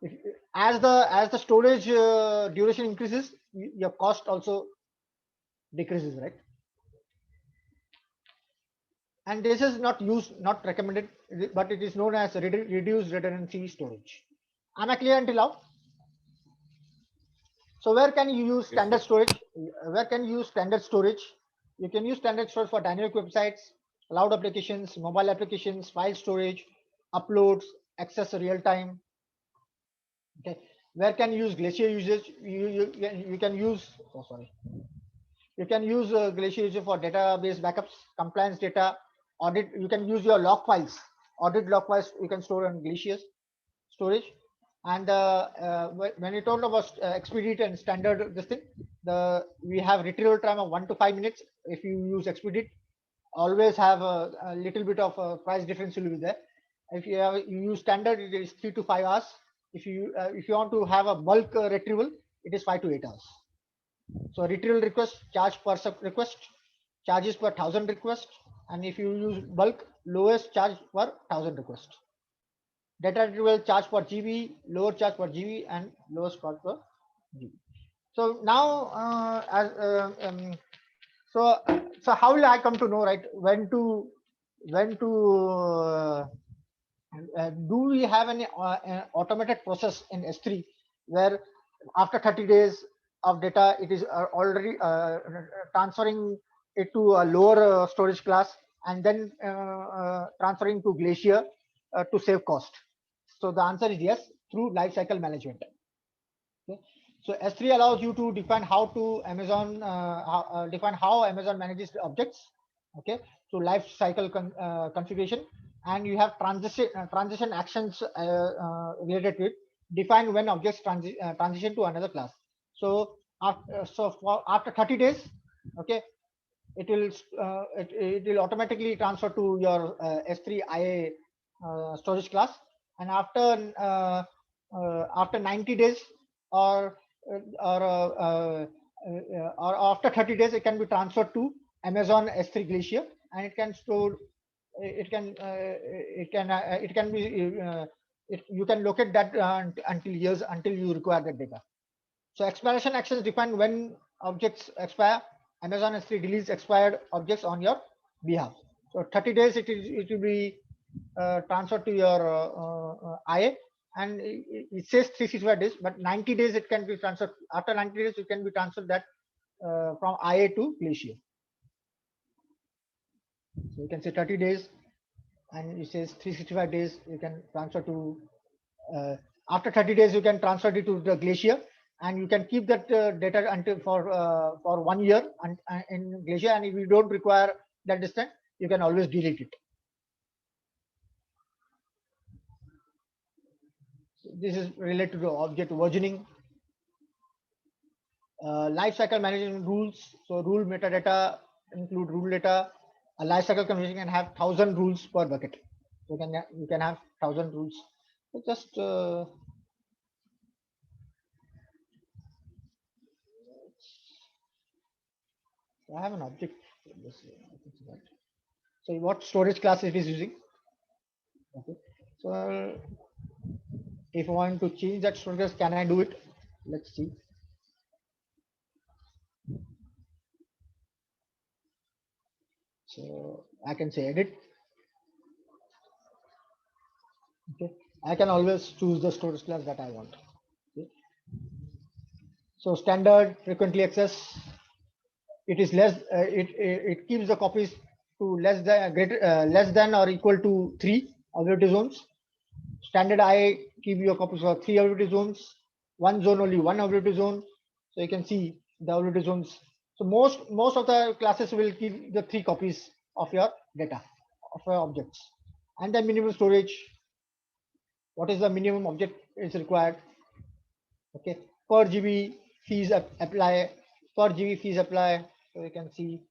[SPEAKER 1] if, as the storage duration increases, your cost also decreases, right? And this is not recommended, but it is known as reduced redundancy storage. Am I clear until now? So where can you use standard storage? Where can you use standard storage? You can use standard storage for dynamic websites, cloud applications, mobile applications, file storage, uploads, access real time. Okay, where can you use Glacier usage? You can use. Oh, sorry. You can use Glacier usage for database backups, compliance data, audit. You can use your log files, audit log files. You can store on Glacier storage. And when you talk about Expedite and standard this thing, we have retrieval time of 1 to 5 minutes. If you use Expedite, always have a little bit of a price difference will be there. If you use standard, it is 3 to 5 hours. If you want to have a bulk retrieval, it is 5 to 8 hours. So retrieval request charge per sub request, charges per 1,000 request, and if you use bulk, lowest charge per 1,000 request. Data retrieval charge per GB, lower charge per GB, and lowest cost per GB. So now, so how will I come to know, right, when to do we have any automated process in S3 where after 30 days of data, it is already transferring it to a lower storage class and then transferring to Glacier to save cost? So the answer is yes, through lifecycle management. Okay. So S3 allows you to define how Amazon manages the objects. Okay, so life cycle configuration, and you have transition actions related to it. Define when objects transition to another class. So after 30 days, okay, it will automatically transfer to your S3 IA storage class, and after 90 days or after 30 days, it can be transferred to Amazon S3 Glacier, and it can store. It can be. You can locate that until you require that data. So expiration actions define when objects expire, Amazon S3 deletes expired objects on your behalf. So 30 days it will be transferred to your IA, and it says 365 days, but 90 days it can be transferred. After 90 days, it can be transferred that from IA to Glacier. So you can say 30 days, and it says 365 days. You can transfer to after 30 days you can transfer it to the Glacier, and you can keep that data until for 1 year in Glacier. And if you don't require that distance, you can always delete it. This is related to object versioning. Lifecycle management rules. So rule metadata include rule data. A lifecycle conversation can have 1,000 rules per bucket. So you can have 1,000 rules. So just I have an object. So what storage class it is using? Okay. So if I want to change that storage class, can I do it? Let's see. So I can say edit. Okay. I can always choose the storage class that I want. Okay. So standard frequently access. It is less. It keeps the copies to less than or equal to 3 availability zones. Standard I keep your copies for 3 availability zones. One zone only 1 availability zone. So you can see the availability zones. So most of the classes will keep the 3 copies of your data of your objects. And then minimum storage. What is the minimum object is required? Okay, per GB fees apply. Per GB fees apply. So you can see,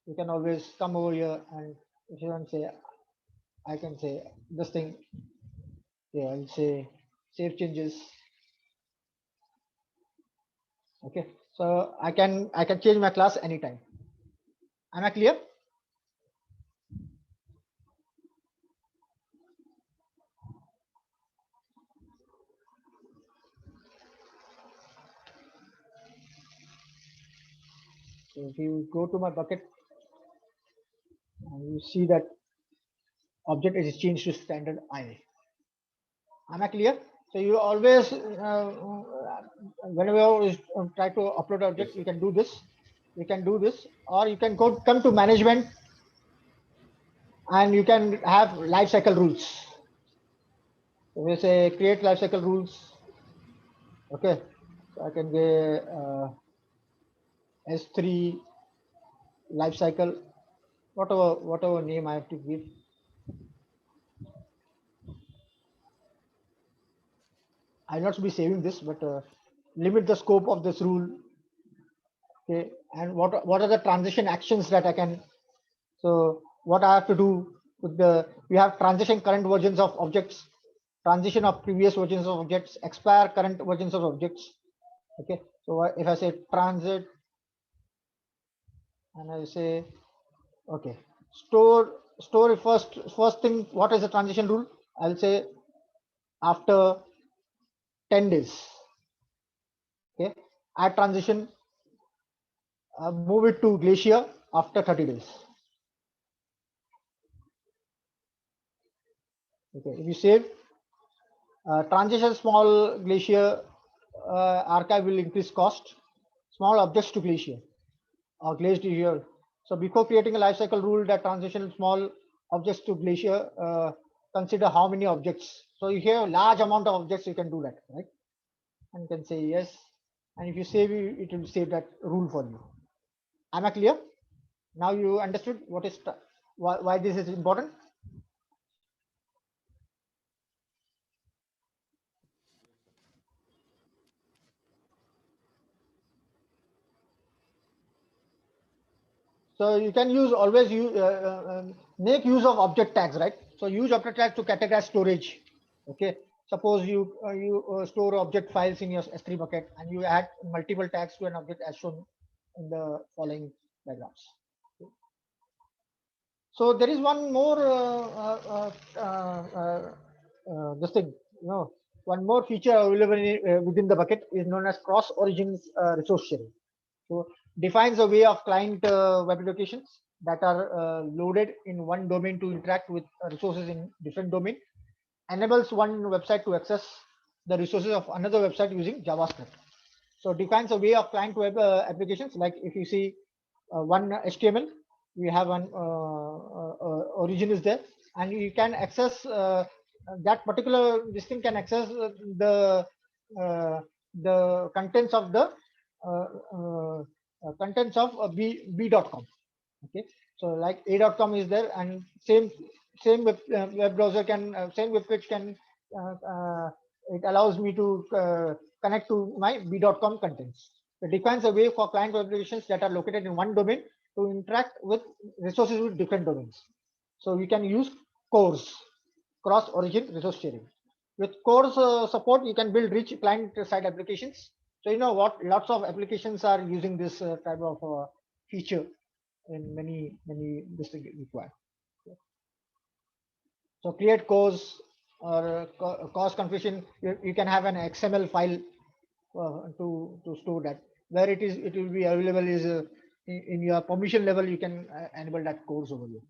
[SPEAKER 1] you can always come over here, and if you want to say, I can say this thing. Yeah, I'll say save changes. Okay, so I can change my class anytime. Am I clear? So if you go to my bucket and you see that object is changed to standard IA. Am I clear? So you always, whenever you try to upload object, you can do this. You can do this, or you can come to management, and you can have lifecycle rules. So we say create lifecycle rules. Okay, so I can get S3 lifecycle, whatever name I have to give. I'll not be saving this, but limit the scope of this rule. Okay, and what are the transition actions that I can? So what I have to do with we have transition current versions of objects, transition of previous versions of objects, expire current versions of objects. Okay, so if I say transit, and I say, okay, store first thing, what is the transition rule? I'll say after 10 days. Okay, add transition, move it to Glacier after 30 days. Okay, if you save, transition small Glacier archive will increase cost. Small objects to Glacier or Glacier. So before creating a lifecycle rule that transition small objects to Glacier, consider how many objects. So you have a large amount of objects, you can do that, right? And you can say yes. And if you save, it will save that rule for you. Am I clear? Now you understood what is why this is important. So you can always make use of object tags, right? So use object tags to categorize storage. Okay. Suppose you store object files in your S3 bucket, and you add multiple tags to an object as shown in the following diagrams. Okay. So there is one more this thing, one more feature available within the bucket is known as cross origins resource sharing. So defines a way of client web applications that are loaded in one domain to interact with resources in different domain. Enables one website to access the resources of another website using JavaScript. So defines a way of client web applications. Like if you see one HTML, we have one origin is there, and you can access that particular this thing can access the contents of the contents of b.com. Okay, so like a.com is there, and same web browser can same web page can it allows me to connect to my b.com contents. It defines a way for client applications that are located in one domain to interact with resources with different domains. So we can use CORS, cross origin resource sharing. With CORS support, you can build rich client side applications. So you know what, lots of applications are using this type of feature in many this thing required. So create CORS or CORS configuration. You can have an XML file to store that. Where it will be available is in your permission level. You can enable that CORS over here.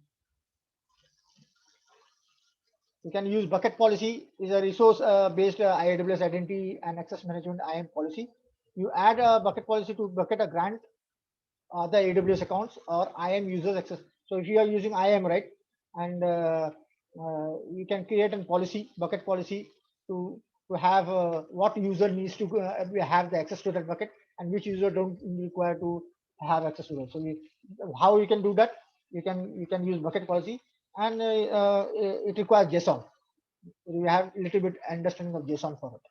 [SPEAKER 1] You can use bucket policy is a resource based AWS identity and access management IAM policy. You add a bucket policy to bucket a grant the AWS accounts or IAM users access. So if you are using IAM, right, and you can create a policy, bucket policy to have what user needs to have the access to that bucket and which user don't require to have access to that. So how you can do that? You can use bucket policy, and it requires JSON. You have a little bit understanding of JSON for it.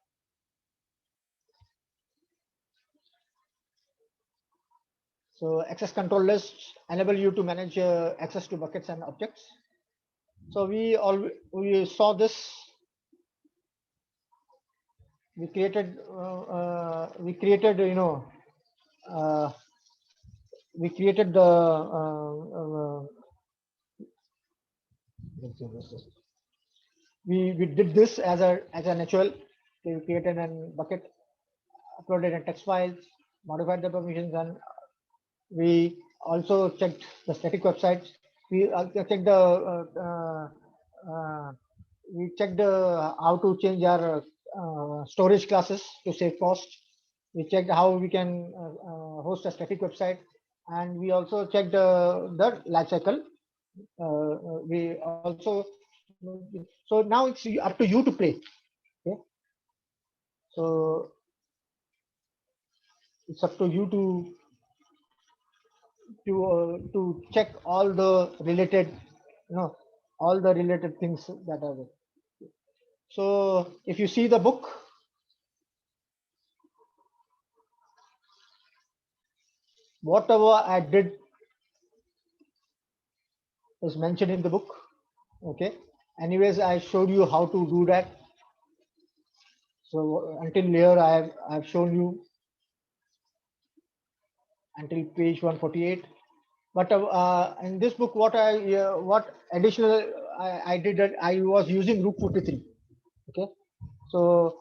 [SPEAKER 1] So access control lists enable you to manage access to buckets and objects. So we saw this. We created you know we created the we did this as a natural. We created a bucket, uploaded a text files, modified the permissions, and we also checked the static websites. We checked how to change our storage classes to save cost. We checked how we can host a static website, and we also checked the lifecycle. We also so now it's up to you to play. Okay, so it's up to you to check all the related all the related things that are there. So if you see the book, whatever I did is mentioned in the book. Okay, anyways, I showed you how to do that. So until here I've shown you until page 148. But in this book, what additional I did that I was using Route 43. Okay, so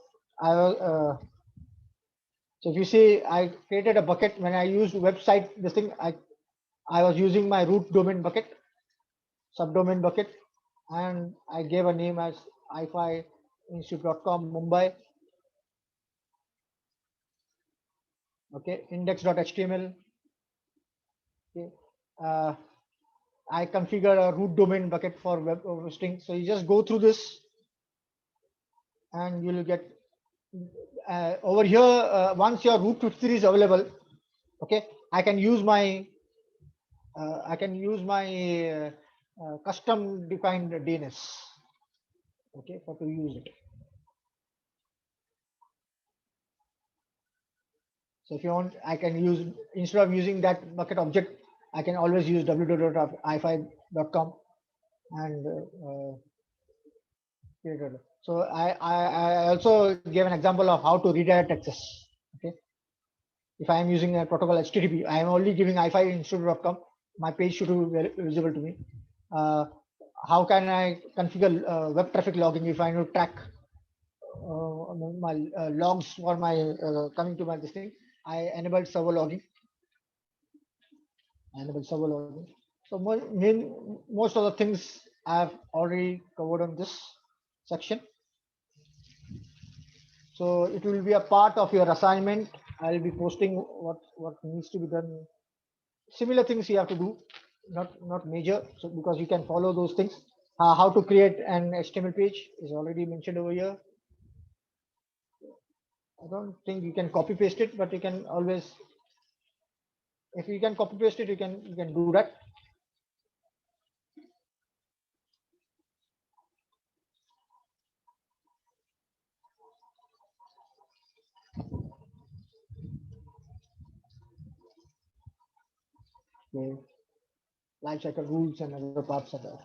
[SPEAKER 1] so if you see, I created a bucket when I used website. This thing I was using my root domain bucket, subdomain bucket, and I gave a name as ifiinstitute.com Mumbai. Okay, index.html. Okay, I configure a root domain bucket for web hosting. So you just go through this, and you'll get over here. Once your root 53 is available, okay, I can use my custom defined DNS. Okay, for to use it. So if you want, I can use, instead of using that bucket object, I can always use www.i5.com and so I also gave an example of how to redirect access. Okay, if I am using a protocol HTTP, I am only giving i5institute.com. My page should be visible to me. How can I configure web traffic logging if I know track my logs for my coming to my this thing? I enabled server logging. enable server login. So most of the things I've already covered on this section. So it will be a part of your assignment. I'll be posting what needs to be done. Similar things you have to do, not major. So because you can follow those things. How to create an HTML page is already mentioned over here. I don't think you can copy paste it, but you can always, if you can copy paste it, you can do that. Okay. Life cycle rules and other parts of that.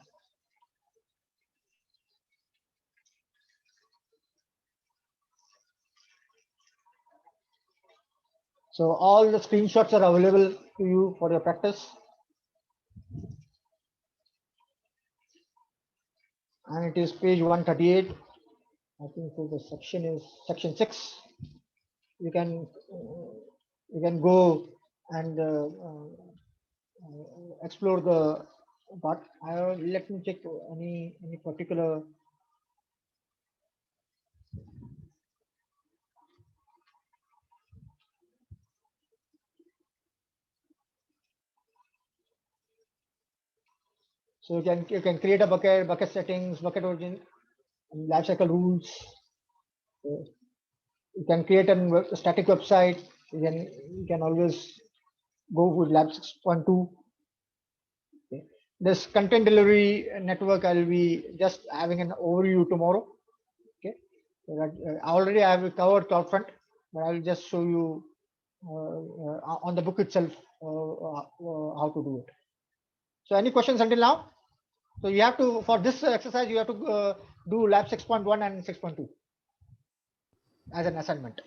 [SPEAKER 1] So all the screenshots are available to you for your practice. And it is page 138. I think so the section is section 6. You can go and explore the part. Let me check any particular. So you can create a bucket settings, bucket origin, and lifecycle rules. So you can create a static website. You can always go with Lab 6.2. Okay. This content delivery network, I'll be just having an overview tomorrow. Okay, so that, I already have covered CloudFront, but I'll just show you on the book itself how to do it. So any questions until now? So you have to, for this exercise, you have to do Lab 6.1 and 6.2 as an assignment.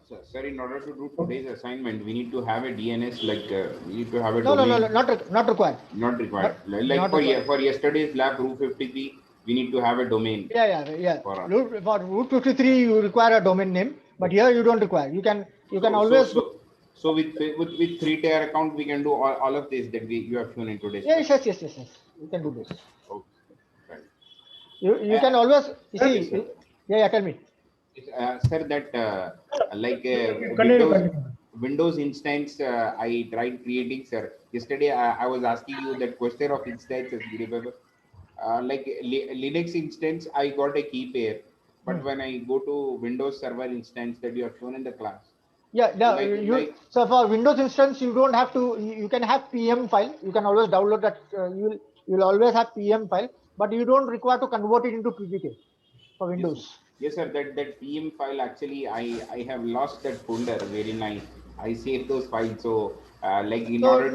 [SPEAKER 2] So, sir, in order to do today's assignment, we need to have a DNS, like we need to have a
[SPEAKER 1] No,
[SPEAKER 2] domain.
[SPEAKER 1] not required.
[SPEAKER 2] Not required. Like
[SPEAKER 1] not
[SPEAKER 2] for
[SPEAKER 1] required.
[SPEAKER 2] for yesterday's lab, Route 53, we need to have a domain.
[SPEAKER 1] Yeah.
[SPEAKER 2] For
[SPEAKER 1] Route 53, you require a domain name, but here you don't require. You can always.
[SPEAKER 2] So with 3-tier account, we can do all of this that you have shown in today's.
[SPEAKER 1] Yes. You can do this.
[SPEAKER 2] Okay. Right.
[SPEAKER 1] You can always see. Yeah. Tell me.
[SPEAKER 2] Sir, that like
[SPEAKER 3] Continue.
[SPEAKER 2] Windows instance, I tried creating, sir. Yesterday, I was asking you that question of instances. You remember? Like Linux instance, I got a key pair, but when I go to Windows Server instance that you have shown in the class.
[SPEAKER 1] Yeah. So for Windows instance, you don't have to. You can have PM file. You can always download that. You'll always have PM file, but you don't require to convert it into PPK for Windows.
[SPEAKER 2] Yes, sir. That PM file, actually, I have lost that folder wherein I saved those files. So like in order to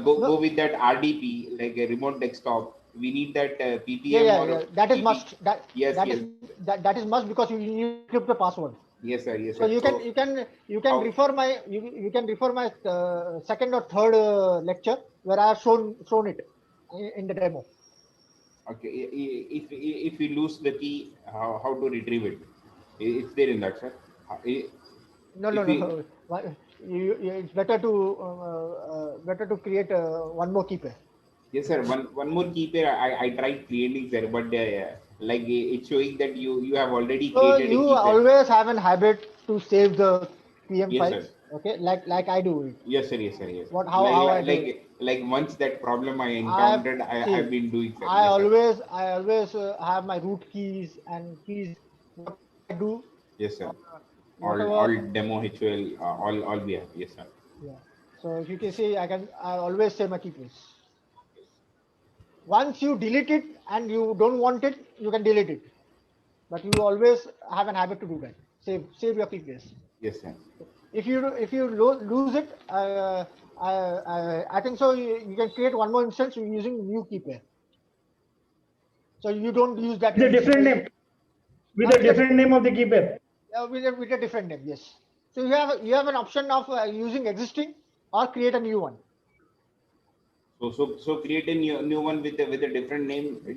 [SPEAKER 2] go with that RDP, like a remote desktop, we need that PPM.
[SPEAKER 1] Yeah. That is must.
[SPEAKER 2] Yes.
[SPEAKER 1] That is must, because you need to keep the password.
[SPEAKER 2] Yes, sir.
[SPEAKER 1] So you can refer my second or third lecture where I have shown it in the demo.
[SPEAKER 2] Okay. If we lose the key, how to retrieve it? It's there in that, sir.
[SPEAKER 1] No. It's better to create one more key pair.
[SPEAKER 2] Yes, sir. One more key pair. I tried creating, sir, but like it's showing that you have already created.
[SPEAKER 1] So you always have an habit to save the PM files.
[SPEAKER 2] Sir.
[SPEAKER 1] Okay, like I do it.
[SPEAKER 2] Yes, sir.
[SPEAKER 1] How I do it.
[SPEAKER 2] Like once that problem I encountered, I've been doing, sir.
[SPEAKER 1] I always have my root keys and keys. What I do.
[SPEAKER 2] Yes, sir. All demo HOL, all we have. Yes, sir.
[SPEAKER 1] Yeah. So if you can see, I always save my key pairs. Once you delete it and you don't want it, you can delete it. But you always have an habit to do that. Save your key pairs.
[SPEAKER 2] Yes, sir.
[SPEAKER 1] If you lose it, I think so. You can create one more instance using new key pair. So you don't use that.
[SPEAKER 3] With a different name. With a different name of the key pair.
[SPEAKER 1] With a different name, yes. So you have an option of using existing or create a new one.
[SPEAKER 2] So create a new one with a different name. You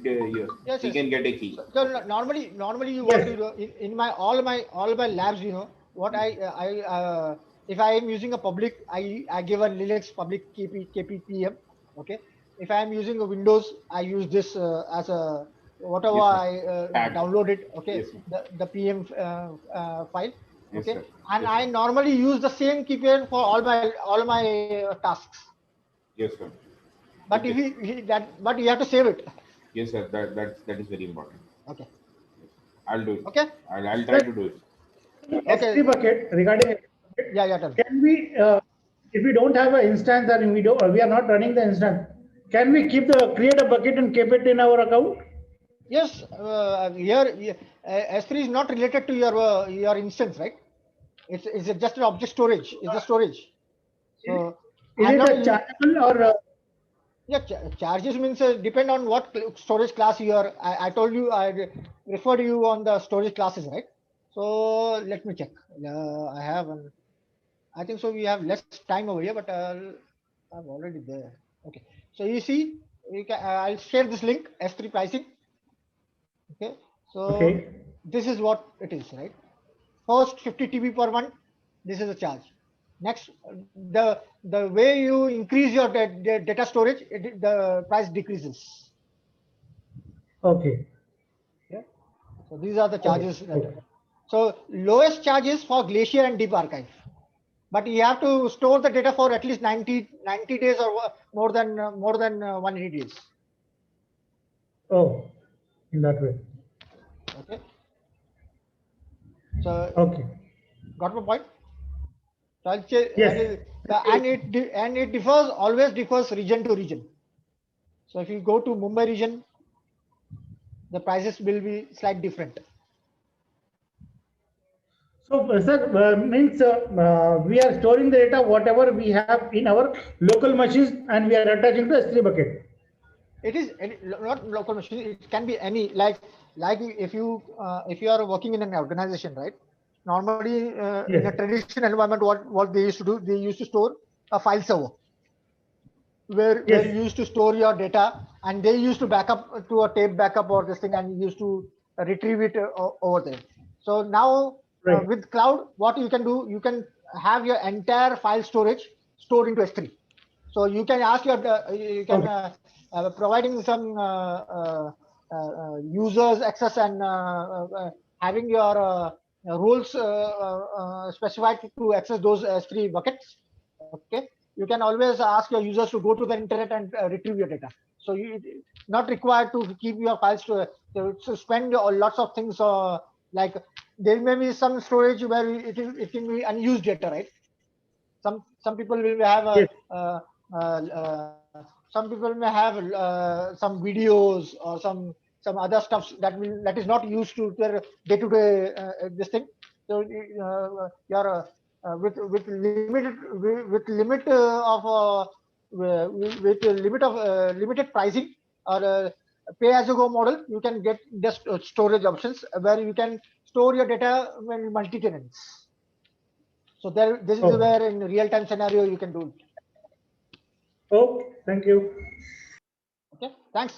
[SPEAKER 2] can get a key.
[SPEAKER 1] So normally you want to do in all my labs. You know what I If I am using a public, I give a Linux public KPPM. Okay. If I am using a Windows, I use this as a whatever
[SPEAKER 2] Yes, sir.
[SPEAKER 1] I
[SPEAKER 2] Tag.
[SPEAKER 1] download it. Okay.
[SPEAKER 2] Yes, sir.
[SPEAKER 1] The PM file.
[SPEAKER 2] Yes,
[SPEAKER 1] Okay.
[SPEAKER 2] sir.
[SPEAKER 1] And
[SPEAKER 2] Yes,
[SPEAKER 1] I
[SPEAKER 2] sir.
[SPEAKER 1] normally use the same KPM for all my tasks.
[SPEAKER 2] Yes, sir.
[SPEAKER 1] But
[SPEAKER 2] Okay.
[SPEAKER 1] but you have to save it.
[SPEAKER 2] Yes, sir. That is very important.
[SPEAKER 1] Okay.
[SPEAKER 2] I'll do it.
[SPEAKER 1] Okay.
[SPEAKER 2] I'll try to do it.
[SPEAKER 1] Okay.
[SPEAKER 3] S3 bucket, regarding S3 bucket,
[SPEAKER 1] Yeah. Tell me.
[SPEAKER 3] can we, if we don't have an instance and we are not running the instance, can we create a bucket and keep it in our account?
[SPEAKER 1] Yes. Here, S3 is not related to your instance, right? It's just an object storage. It's a storage. So
[SPEAKER 3] Is
[SPEAKER 1] I'm
[SPEAKER 3] it
[SPEAKER 1] not
[SPEAKER 3] a chargeable or?
[SPEAKER 1] yeah, charges means depend on what storage class you are. I told you, I referred you on the storage classes, right? So let me check. I have I think so. We have less time over here, but I'm already there. Okay. So you see, I'll share this link S3 pricing. Okay. So
[SPEAKER 3] Okay.
[SPEAKER 1] this is what it is, right? First 50 TB per month. This is the charge. Next, the way you increase your data storage, the price decreases.
[SPEAKER 3] Okay.
[SPEAKER 1] Yeah. So these are the charges.
[SPEAKER 3] Okay.
[SPEAKER 1] So lowest charges for Glacier and Deep Archive, but you have to store the data for at least 90 days or more than 180 days.
[SPEAKER 3] Oh, in that way.
[SPEAKER 1] Okay. So
[SPEAKER 3] Okay.
[SPEAKER 1] got my point? So I'll say,
[SPEAKER 3] Yes.
[SPEAKER 1] and it always differs region to region. So if you go to Mumbai region, the prices will be slightly different.
[SPEAKER 3] So, sir, means we are storing the data whatever we have in our local machines and we are attaching to S3 bucket.
[SPEAKER 1] It is not local machine. It can be any like if you are working in an organization, right? Normally, in
[SPEAKER 3] Yes.
[SPEAKER 1] a traditional environment, what they used to do, they used to store a file server where
[SPEAKER 3] Yes.
[SPEAKER 1] you used to store your data, and they used to back up to a tape backup or this thing, and you used to retrieve it over there. So now
[SPEAKER 3] Right.
[SPEAKER 1] with cloud, what you can do, you can have your entire file storage stored into S3. So you can ask your you can providing some users access and having your rules specified to access those S3 buckets. Okay, you can always ask your users to go to the internet and retrieve your data. So you not required to keep your files to spend lots of things like there may be some storage where it can be unused data, right? Some people will have
[SPEAKER 3] Yes.
[SPEAKER 1] some people may have some videos or some other stuff that is not used to their day-to-day this thing. So your with limit of with limit of limited pricing or pay as you go model, you can get just storage options where you can store your data in multi-tenants. So this is
[SPEAKER 3] Oh.
[SPEAKER 1] where in real-time scenario you can do it.
[SPEAKER 3] Okay. Thank you.
[SPEAKER 1] Okay, thanks.